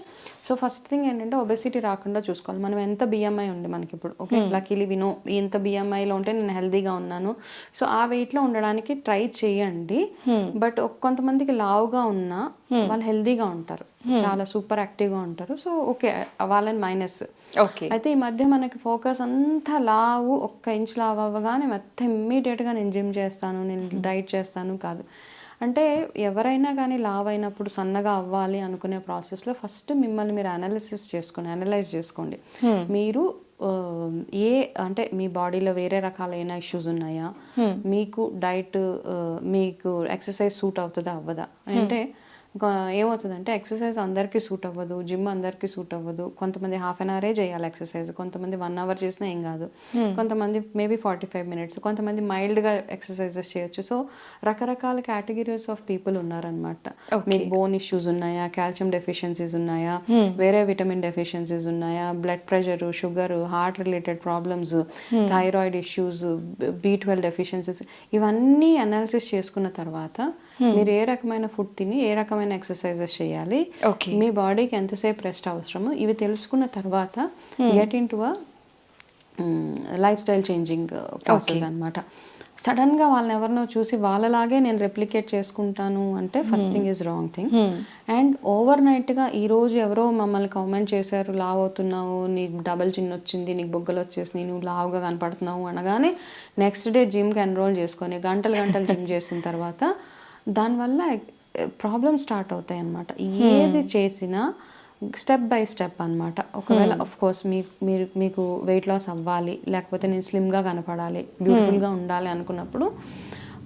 సో ఫస్ట్ థింగ్ ఏంటంటే ఒబెసిటీ రాకుండా చూసుకోవాలి. మనం ఎంత బిఎంఐ ఉంది మనకి ఇప్పుడు, ఓకే, లక్కీలీ వినో ఎంత బిఎంఐలో ఉంటే నేను హెల్దీగా ఉన్నాను, సో ఆ వెయిట్లో ఉండడానికి ట్రై చేయండి. బట్ కొంతమందికి లావుగా ఉన్నా వాళ్ళు హెల్దీగా ఉంటారు, చాలా సూపర్ యాక్టివ్గా ఉంటారు. సో ఓకే, వాళ్ళని మైనస్. ఓకే, అయితే ఈ మధ్య మనకి ఫోకస్ అంతా లావు, 1 ఇంచ్ లావు అవ్వగానే మొత్తం ఇమ్మీడియట్గా నేను జిమ్ చేస్తాను, నేను డైట్ చేస్తాను కాదు. అంటే ఎవరైనా కానీ లావ్ అయినప్పుడు సన్నగా అవ్వాలి అనుకునే ప్రాసెస్లో ఫస్ట్ మిమ్మల్ని మీరు అనలైజ్ చేసుకోండి. మీరు అంటే మీ బాడీలో వేరే రకాలైన ఇష్యూస్ ఉన్నాయా, మీకు డైట్, మీకు ఎక్సర్సైజ్ సూట్ అవుతుందా అవ్వదా. అంటే ఏమవుతుందంటే ఎక్సర్సైజ్ అందరికీ సూట్ అవ్వదు, జిమ్ అందరికీ సూట్ అవ్వదు. కొంతమంది హాఫ్ అన్ అవరే చేయాలి ఎక్సర్సైజ్, కొంతమంది 1 అవర్ చేసినా ఏం కాదు, కొంతమంది మేబీ 45 మినిట్స్, కొంతమంది మైల్డ్గా ఎక్సర్సైజెస్ చేయొచ్చు. సో రకరకాల కేటగిరీస్ ఆఫ్ పీపుల్ ఉన్నారనమాట. మీకు బోన్ ఇష్యూస్ ఉన్నాయా, కాల్షియం డెఫిషియన్సీస్ ఉన్నాయా, వేరే విటమిన్ డెఫిషియన్సీస్ ఉన్నాయా, blood pressure, sugar, heart related problems, thyroid issues, B12 deficiencies, ఇవన్నీ అనాలిసిస్ చేసుకున్న తర్వాత మీరు ఏ రకమైన ఫుడ్ తిని ఏ రకమైన ఎక్సర్సైజెస్ చేయాలి, మీ బాడీకి ఎంతసేపు రెస్ట్ అవసరమో ఇవి తెలుసుకున్న తర్వాత get in to life style changing process అనమాట. సడన్గా వాళ్ళని ఎవరినో చూసి వాళ్ళలాగే నేను రెప్లికేట్ చేసుకుంటాను అంటే first thing is wrong thing. And over నైట్గా ఈరోజు ఎవరో మమ్మల్ని కామెంట్ చేశారు, లావ్ అవుతున్నావు, నీకు డబల్ చిన్ వచ్చింది, నీకు బొగ్గలు వచ్చేసి నువ్వు లావుగా కనపడుతున్నావు అనగానే నెక్స్ట్ డే జిమ్కి ఎన్రోల్ చేసుకొని గంటలు జిమ్ చేసిన తర్వాత దానివల్ల ప్రాబ్లమ్స్ స్టార్ట్ అవుతాయి అన్నమాట. ఏది చేసినా స్టెప్ బై స్టెప్ అనమాట. ఒకవేళ ఆఫ్ కోర్స్ మీకు వెయిట్ లాస్ అవ్వాలి, లేకపోతే నేను స్లిమ్గా కనపడాలి, బ్యూటిఫుల్గా ఉండాలి అనుకున్నప్పుడు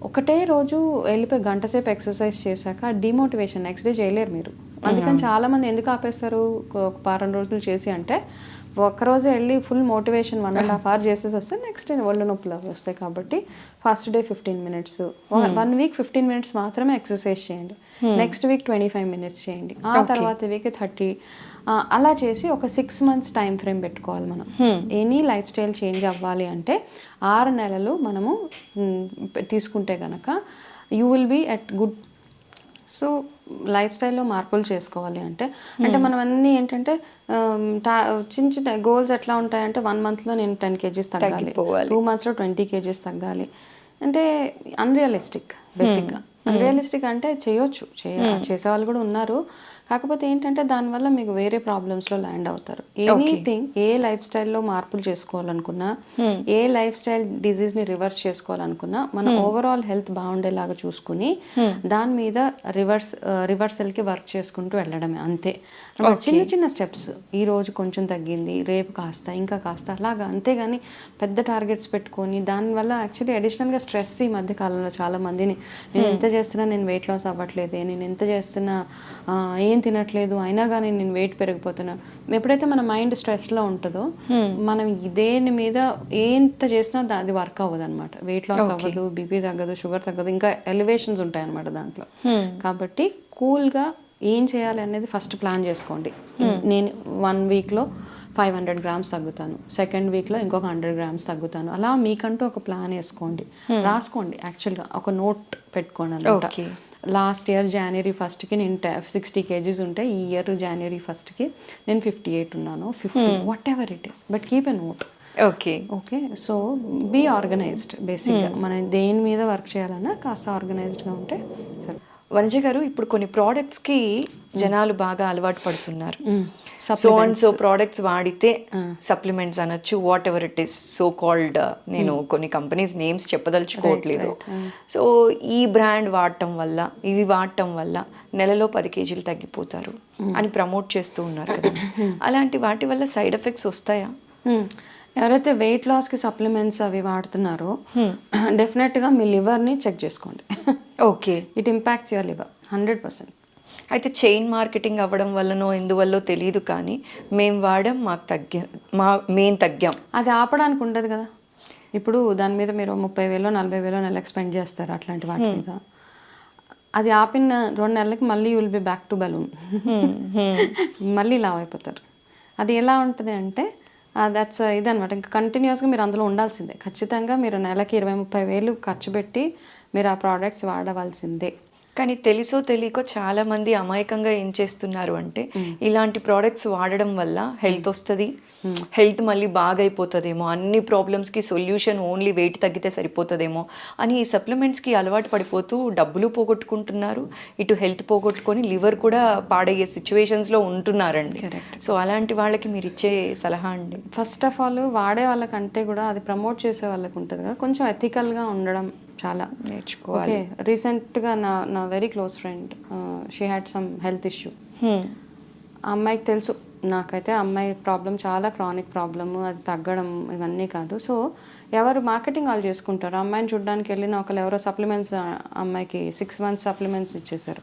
ఒకటే రోజు వెళ్ళిపోయి గంట సేపు ఎక్సర్సైజ్ చేశాక డిమోటివేషన్ నెక్స్ట్ డే చేయలేరు మీరు. అందుకని చాలామంది ఎందుకు ఆపేస్తారు ఒక వారం రోజులు చేసి అంటే, ఒక్కరోజే వెళ్ళి ఫుల్ మోటివేషన్ 1.5 hours చేసేసి వస్తే నెక్స్ట్ డే ఒళ్ళు నొప్పులు అవి వస్తాయి. కాబట్టి first day 15 minutes, 1 week 15 minutes మాత్రమే ఎక్సర్సైజ్ చేయండి, నెక్స్ట్ వీక్ 25 minutes చేయండి, ఆ తర్వాత వీక్ 30, అలా చేసి ఒక 6 months టైం ఫ్రేమ్ పెట్టుకోవాలి మనం. ఎనీ లైఫ్ స్టైల్ చేంజ్ అవ్వాలి అంటే 6 నెలలు మనము తీసుకుంటే కనుక you will be at good. So life స్టైల్లో మార్పులు చేసుకోవాలి అంటే మనం అన్నీ ఏంటంటే చిన్న చిన్న గోల్స్ ఎట్లా ఉంటాయంటే 1 monthలో నేను 10 kgs తగ్గాలి, 2 monthsలో 20 kgs తగ్గాలి అంటే అన్రియలిస్టిక్. బేసిక్గా అన్రియలిస్టిక్ అంటే చేయొచ్చు, చేసేవాళ్ళు కూడా ఉన్నారు. కాకపోతే ఏంటంటే దానివల్ల మీకు వేరే ప్రాబ్లమ్స్లో ల్యాండ్ అవుతారు. ఎనీథింగ్, ఏ లైఫ్ స్టైల్లో మార్పులు చేసుకోవాలనుకున్నా, ఏ లైఫ్ స్టైల్ డిజీజ్ని రివర్స్ చేసుకోవాలనుకున్నా మన ఓవరాల్ హెల్త్ బాగుండేలాగా చూసుకుని దాని మీద రివర్సల్కి వర్క్ చేసుకుంటూ వెళ్ళడమే అంతే. చిన్న చిన్న స్టెప్స్, ఈ రోజు కొంచెం తగ్గింది, రేపు కాస్త, ఇంకా కాస్త, అలాగా. అంతేగాని పెద్ద టార్గెట్స్ పెట్టుకొని దానివల్ల యాక్చువల్లీ అడిషనల్గా స్ట్రెస్ ఈ మధ్య కాలంలో చాలా మందిని, నేను ఎంత చేస్తున్నా నేను వెయిట్ లాస్ అవ్వట్లేదే, నేను ఎంత చేస్తున్నా ఏం తినట్లేదు అయినా కానీ నేను వెయిట్ పెరిగిపోతున్నాను. ఎప్పుడైతే మన మైండ్ స్ట్రెస్లో ఉంటుందో మనం దేని మీద ఎంత చేసినా అది వర్క్ అవ్వదు అనమాట. వెయిట్ లాస్ అవ్వదు, బీపీ తగ్గదు, షుగర్ తగ్గదు, ఇంకా ఎలివేషన్స్ ఉంటాయి అనమాట దాంట్లో. కాబట్టి కూల్గా ఏం చేయాలి అనేది ఫస్ట్ ప్లాన్ చేసుకోండి. నేను 1 weekలో 500 grams తగ్గుతాను, సెకండ్ వీక్లో ఇంకొక 100 grams తగ్గుతాను. అలా మీకంటూ ఒక ప్లాన్ వేసుకోండి, రాసుకోండి. యాక్చువల్గా ఒక నోట్ పెట్టుకోండి అనమాట. లాస్ట్ ఇయర్ January 1st నేను 60 kgs ఉంటే ఈ ఇయర్ January 1st నేను 58 ఉన్నాను, 50, whatever it is, but keep a note. Okay. So be organised. బేసిక్గా మనం దేని మీద వర్క్ చేయాలన్నా కాస్త ఆర్గనైజ్డ్గా ఉంటే సరే. వనజ గారు, ఇప్పుడు కొన్ని ప్రోడక్ట్స్కి జనాలు బాగా అలవాటు పడుతున్నారు. సో ప్రోడక్ట్స్ వాడితే సప్లిమెంట్స్ అనొచ్చు, what ever it is so called. నేను కొన్ని కంపెనీస్ నేమ్స్ చెప్పదలుచుకోవట్లేదు. సో ఈ బ్రాండ్ వాడటం వల్ల, ఇవి వాడటం వల్ల నెలలో 10 kgs తగ్గిపోతారు అని ప్రమోట్ చేస్తూ ఉన్నారు కదా. అలాంటి వాటి వల్ల సైడ్ ఎఫెక్ట్స్ వస్తాయా? ఎవరైతే వెయిట్ లాస్కి సప్లిమెంట్స్ అవి వాడుతున్నారో డెఫినెట్గా మీ లివర్ని చెక్ చేసుకోండి. Okay. It impacts your liver 100%. అయితే చైన్ మార్కెటింగ్ అవ్వడం వల్లనో ఎందువల్లో తెలియదు కానీ మేము వాడాం, మేము తగ్గాం, అది ఆపడానికి ఉండదు కదా. ఇప్పుడు దాని మీద మీరు 30,000 40,000 నెలకు స్పెండ్ చేస్తారు అట్లాంటి వాటి మీద. అది ఆపిన 2 నెలలకి మళ్ళీ you will be back to balloon, మళ్ళీ లావ్ అయిపోతారు. అది ఎలా ఉంటుంది అంటే దట్స్ ఇదనమాట. ఇంకా కంటిన్యూస్గా మీరు అందులో ఉండాల్సిందే. ఖచ్చితంగా మీరు నెలకి 20-30,000 ఖర్చు పెట్టి మీరు ఆ ప్రోడక్ట్స్ వాడవలసిందే. కానీ తెలుసో తెలియకో చాలా మంది అమాయకంగా ఏం చేస్తున్నారు అంటే, ఇలాంటి ప్రోడక్ట్స్ వాడడం వల్ల హెల్త్ వస్తుంది, హెల్త్ మళ్ళీ బాగైపోతుందేమో, అన్ని ప్రాబ్లమ్స్కి సొల్యూషన్ ఓన్లీ వెయిట్ తగ్గితే సరిపోతుందేమో అని ఈ సప్లిమెంట్స్కి అలవాటు పడిపోతూ డబ్బులు పోగొట్టుకుంటున్నారు, ఇటు హెల్త్ పోగొట్టుకొని లివర్ కూడా పాడయ్యే సిచ్యువేషన్స్లో ఉంటున్నారండి. సో అలాంటి వాళ్ళకి మీరు ఇచ్చే సలహా అండి? ఫస్ట్ ఆఫ్ ఆల్ వాడే వాళ్ళకంటే కూడా అది ప్రమోట్ చేసే వాళ్ళకి ఉంటుంది కదా, కొంచెం ఎథికల్గా ఉండడం చాలా నేర్చుకోవాలి. రీసెంట్గా నా very close friend, she had some health issue. ఆ అమ్మాయికి తెలుసు, నాకైతే అమ్మాయి ప్రాబ్లం చాలా క్రానిక్ ప్రాబ్లము, అది తగ్గడం ఇవన్నీ కాదు. సో ఎవరు మార్కెటింగ్ వాళ్ళు చేసుకుంటారు. అమ్మాయిని చూడడానికి వెళ్ళిన ఒకళ్ళు ఎవరో సప్లిమెంట్స్ అమ్మాయికి 6 months సప్లిమెంట్స్ ఇచ్చేసారు.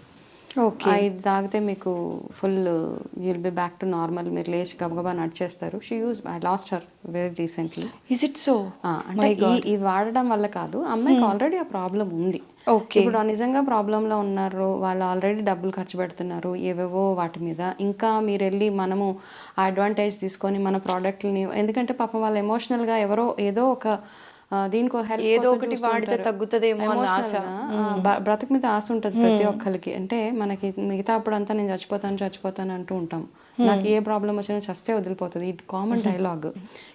ఓకే. ఇది తాగితే మీకు full you'll be back to normal, మీరు లేచి గబగబా నడిచేస్తారు. I lost her very recently. Is it so? అంటే ఇది వాడడం వల్ల కాదు, అమ్మాయికి ఆల్రెడీ ఆ ప్రాబ్లం ఉంది. ఓకే. ఇప్పుడు నిజంగా ప్రాబ్లంలో ఉన్నారు, వాళ్ళు ఆల్రెడీ డబ్బులు ఖర్చు పెడుతున్నారు ఏవేవో వాటి మీద. ఇంకా మీరు వెళ్ళి మనము ఆ అడ్వాంటేజ్ తీసుకొని మన ప్రోడక్ట్ని, ఎందుకంటే పాపం వాళ్ళు ఎమోషనల్గా ఎవరో ఏదో ఒక దీనికో హెల్ప్ ఏదో ఒకటి వాడితే తగ్గుతుందేమో అన్న ఆశ. బ్రతుకు మీద ఆశ ఉంటుంది ప్రతి ఒక్కరికి. అంటే మనకి మిగతా అప్పుడంతా నేను చచ్చిపోతాను అంటూ ఉంటాం. నాకు ఏ ప్రాబ్లం వచ్చినా చస్తే వదిలిపోతుంది, ఇది కామన్ డైలాగ్.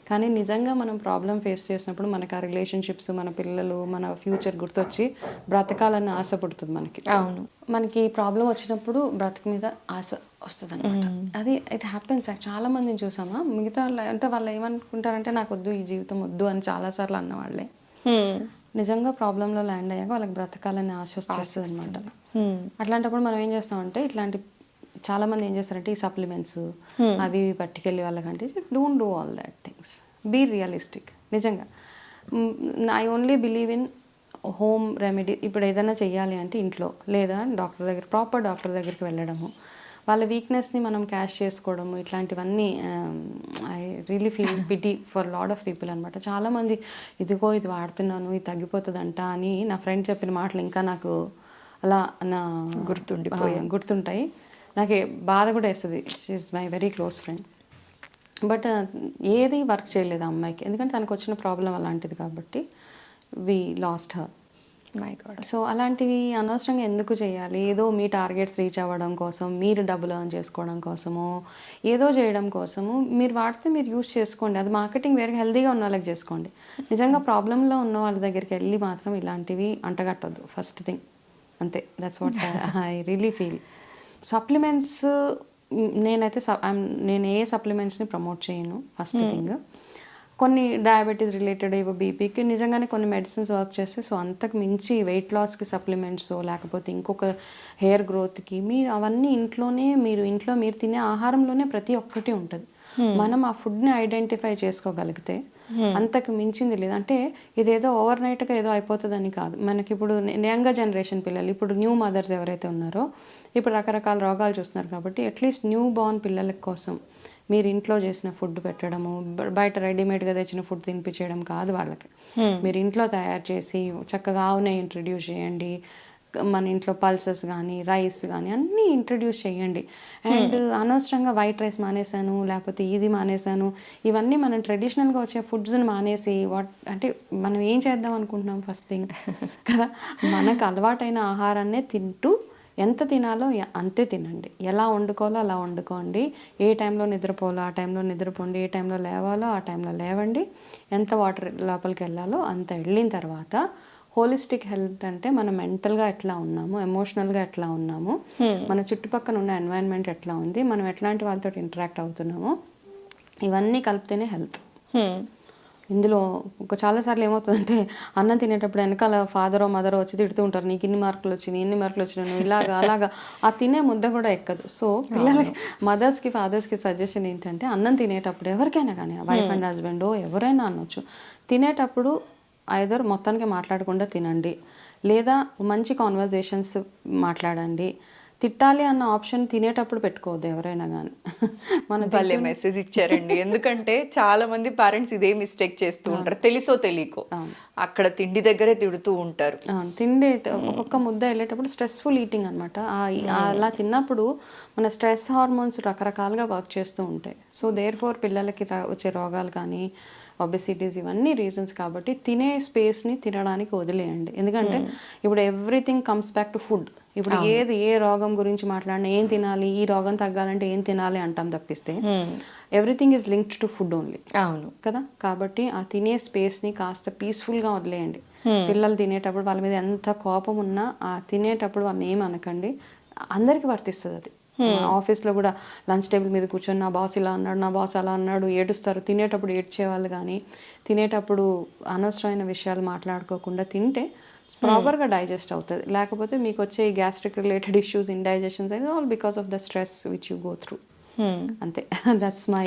కానీ నిజంగా మనం ప్రాబ్లం ఫేస్ చేసినప్పుడు మనకి ఆ రిలేషన్షిప్స్, మన పిల్లలు, మన ఫ్యూచర్ గుర్తొచ్చి బ్రతకాలన్న ఆశ పుడుతుంది మనకి. అవును. మనకి ప్రాబ్లం వచ్చినప్పుడు బ్రతుకు మీద ఆశ వస్తుంది అనమాట. అది ఇట్ హ్యాపెన్స్. చాలా మందిని చూసామా, మిగతా అంటే వాళ్ళు ఏమనుకుంటారంటే నాకు వద్దు, ఈ జీవితం వద్దు అని చాలాసార్లు అన్నవాళ్ళే నిజంగా ప్రాబ్లంలో ల్యాండ్ అయ్యాక వాళ్ళకి బ్రతకాలని ఆశ వచ్చేస్తుంది అనమాట. అట్లాంటప్పుడు మనం ఏం చేస్తామంటే, ఇట్లాంటి చాలా మంది ఏం చేస్తారంటే ఈ సప్లిమెంట్స్ అవి పట్టుకెళ్ళి వాళ్ళకంటే don't do all that things, be realistic. నిజంగా I only believe in home remedy. ఇప్పుడు ఏదైనా చెయ్యాలి అంటే ఇంట్లో, లేదా ప్రాపర్ డాక్టర్ దగ్గరికి వెళ్ళడము, వాళ్ళ వీక్నెస్ని మనం క్యాష్ చేసుకోవడము, ఇట్లాంటివన్నీ. I really feel pity for lot of people అనమాట. చాలామంది ఇది వాడుతున్నాను, ఇది తగ్గిపోతుందంట అని నా ఫ్రెండ్ చెప్పిన మాటలు ఇంకా నాకు అలా గుర్తుంటాయి. నాకు బాధ కూడా వేస్తుంది. She's my very close friend. But ఏది వర్క్ చేయలేదు ఆ అమ్మాయికి, ఎందుకంటే తనకు వచ్చిన ప్రాబ్లం అలాంటిది కాబట్టి we lost her. My God. So అలాంటివి అనవసరంగా ఎందుకు చేయాలి? ఏదో మీ టార్గెట్స్ రీచ్ అవ్వడం కోసం, మీరు డబ్బులు ఎర్న్ చేసుకోవడం కోసము, ఏదో చేయడం కోసము మీరు వాడితే మీరు యూజ్ చేసుకోండి. అది మార్కెటింగ్ వేరే హెల్తీగా ఉన్న వాళ్ళకి చేసుకోండి. నిజంగా ప్రాబ్లంలో ఉన్న వాళ్ళ దగ్గరికి వెళ్ళి మాత్రం ఇలాంటివి అంటగట్టద్దు, ఫస్ట్ థింగ్. అంతే, that's what I really feel. Supplements నేనైతే నేను ఏ సప్లిమెంట్స్ని ప్రమోట్ చేయను. ఫస్ట్ థింగ్, కొన్ని డయాబెటీస్ రిలేటెడ్, ఇవి బీపీకి నిజంగానే కొన్ని మెడిసిన్స్ వర్క్ చేస్తాయి. సో అంతకు మించి వెయిట్ లాస్కి సప్లిమెంట్స్, లేకపోతే ఇంకొక హెయిర్ గ్రోత్కి, మీరు అవన్నీ మీరు తినే ఆహారంలోనే ప్రతి ఒక్కటి ఉంటుంది. మనం ఆ ఫుడ్ని ఐడెంటిఫై చేసుకోగలిగితే అంతకు మించింది లేదు. అంటే ఇదేదో ఓవర్ నైట్గా ఏదో అయిపోతుందని కాదు. మనకి ఇప్పుడు యంగర్ జనరేషన్ పిల్లలు, ఇప్పుడు న్యూ మదర్స్ ఎవరైతే ఉన్నారో, ఇప్పుడు రకరకాల రోగాలు చూస్తున్నారు కాబట్టి అట్లీస్ట్ న్యూ బార్న్ పిల్లల కోసం మీరు ఇంట్లో చేసిన ఫుడ్ పెట్టడము, బయట రెడీమేడ్గా తెచ్చిన ఫుడ్ తినిపించడం కాదు వాళ్ళకి. మీరు ఇంట్లో తయారు చేసి చక్కగా ఆవునే ఇంట్రడ్యూస్ చేయండి. మన ఇంట్లో పల్సెస్ కానీ, రైస్ కానీ అన్నీ ఇంట్రడ్యూస్ చేయండి. అండ్ అనవసరంగా వైట్ రైస్ మానేశాను, లేకపోతే ఇది మానేశాను, ఇవన్నీ మనం ట్రెడిషనల్గా వచ్చే ఫుడ్స్ని మానేసి అంటే మనం ఏం చేద్దాం అనుకుంటున్నాం? ఫస్ట్ థింగ్ కదా, మనకు అలవాటైన ఆహారాన్నే తింటూ ఎంత తినాలో అంతే తినండి. ఎలా వండుకోవాలో అలా వండుకోండి. ఏ టైంలో నిద్రపోవాలో ఆ టైంలో నిద్రపోండి. ఏ టైంలో లేవాలో ఆ టైంలో లేవండి. ఎంత వాటర్ లోపలికి వెళ్ళాలో అంత వెళ్ళిన తర్వాత హోలిస్టిక్ హెల్త్ అంటే మనం మెంటల్గా ఎట్లా ఉన్నాము, ఎమోషనల్గా ఎట్లా ఉన్నాము, మన చుట్టుపక్కల ఉన్న ఎన్వైరన్మెంట్ ఎట్లా ఉంది, మనం ఎట్లాంటి వాళ్ళతో ఇంటరాక్ట్ అవుతున్నామో, ఇవన్నీ కలిపితేనే హెల్త్. ఇందులో చాలాసార్లు ఏమవుతుందంటే, అన్నం తినేటప్పుడు వెనకాల ఫాదరో మదరో వచ్చి తిడుతూ ఉంటారు, నీకు ఇన్ని మార్కులు వచ్చినాయి, ఎన్ని మార్కులు వచ్చినాయి, అలాగా ఆ తినే ముద్ద కూడా ఎక్కదు. సో పిల్లలకి, మదర్స్కి ఫాదర్స్కి సజెషన్ ఏంటంటే, అన్నం తినేటప్పుడు ఎవరికైనా కానీ, వైఫ్ అండ్ హస్బెండ్ ఎవరైనా అనొచ్చు, తినేటప్పుడు ఐదర్ మొత్తానికి మాట్లాడకుండా తినండి, లేదా మంచి కాన్వర్జేషన్స్ మాట్లాడండి. తిట్టాలి అన్న ఆప్షన్ తినేటప్పుడు పెట్టుకోవద్దు ఎవరైనా కానీ. మన భలే మెసేజ్ ఇచ్చారండి. ఎందుకంటే చాలా మంది పేరెంట్స్ ఇదే మిస్టేక్ చేస్తూ ఉంటారు, తెలుసో తెలియకో. అక్కడ తిండి దగ్గరే తిడుతూ ఉంటారు. తిండి ఒక్కొక్క ముద్ద వెళ్ళేటప్పుడు స్ట్రెస్ఫుల్ ఈటింగ్ అనమాట. అలా తిన్నప్పుడు మన స్ట్రెస్ హార్మోన్స్ రకరకాలుగా వర్క్ చేస్తూ ఉంటాయి. సో దేర్ ఫోర్ పిల్లలకి వచ్చే రోగాలు కానీ, ఒబెసిటీస్, ఇవన్నీ రీజన్స్. కాబట్టి తినే స్పేస్ని తినడానికి వదిలేయండి. ఎందుకంటే ఇప్పుడు everything comes back to food. ఇప్పుడు ఏ రోగం గురించి మాట్లాడినా ఏం తినాలి, ఈ రోగం తగ్గాలంటే ఏం తినాలి అంటాం తప్పిస్తే everything is linked to food only. అవును కదా. కాబట్టి ఆ తినే స్పేస్ని కాస్త పీస్ఫుల్గా వదిలేయండి. పిల్లలు తినేటప్పుడు వాళ్ళ మీద ఎంత కోపం ఉన్నా ఆ తినేటప్పుడు వాళ్ళని ఏం అనకండి. అందరికీ వర్తిస్తుంది అది. ఆఫీస్లో కూడా లంచ్ టేబుల్ మీద కూర్చొని నా బాస్ ఇలా అన్నాడు, నా బాస్ అలా అన్నాడు, ఏడుస్తారు. తినేటప్పుడు ఏడ్చేవాళ్ళు కానీ, తినేటప్పుడు అనవసరమైన విషయాలు మాట్లాడుకోకుండా తింటే ప్రాపర్గా డైజెస్ట్ అవుతుంది. లేకపోతే మీకు వచ్చే ఈ gastric related issues, indigestions, all because of the stress which you go through. అంతే. That's my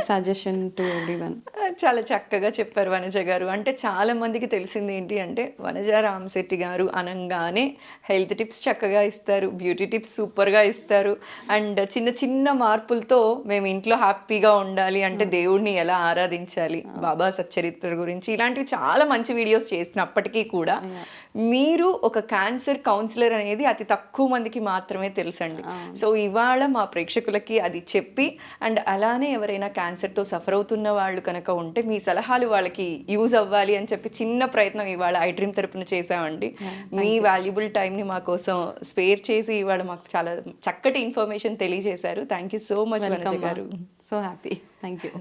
suggestion to everyone. చాలా చక్కగా చెప్పారు వనజ గారు. అంటే చాలా మందికి తెలిసింది ఏంటి అంటే వనజ రామశెట్టి గారు అనంగానే హెల్త్ టిప్స్ చక్కగా ఇస్తారు, బ్యూటీ టిప్స్ సూపర్గా ఇస్తారు, అండ్ చిన్న చిన్న మార్పులతో మేము ఇంట్లో హ్యాపీగా ఉండాలి అంటే దేవుడిని ఎలా ఆరాధించాలి, బాబా సచ్చరిత్ర గురించి ఇలాంటివి చాలా మంచి వీడియోస్ చేసినప్పటికీ కూడా మీరు ఒక క్యాన్సర్ కౌన్సిలర్ అనేది అతి తక్కువ మందికి మాత్రమే తెలుసండి. సో ఇవాళ మా ప్రేక్షకులకి అది చెప్పి, అండ్ అలానే ఎవరైనా క్యాన్సర్తో సఫర్ అవుతున్న వాళ్ళు కనుక ఉంటే మీ సలహాలు వాళ్ళకి యూజ్ అవ్వాలి అని చెప్పి చిన్న ప్రయత్నం ఇవాళ ఐ డ్రీమ్ తరపున చేసామండి. మీ వాల్యుబుల్ టైంని మా కోసం స్పేర్ చేసి ఇవాళ మాకు చాలా చక్కటి ఇన్ఫర్మేషన్ తెలియజేశారు. Thank you so much Vanaja గారు. So happy. Thank you.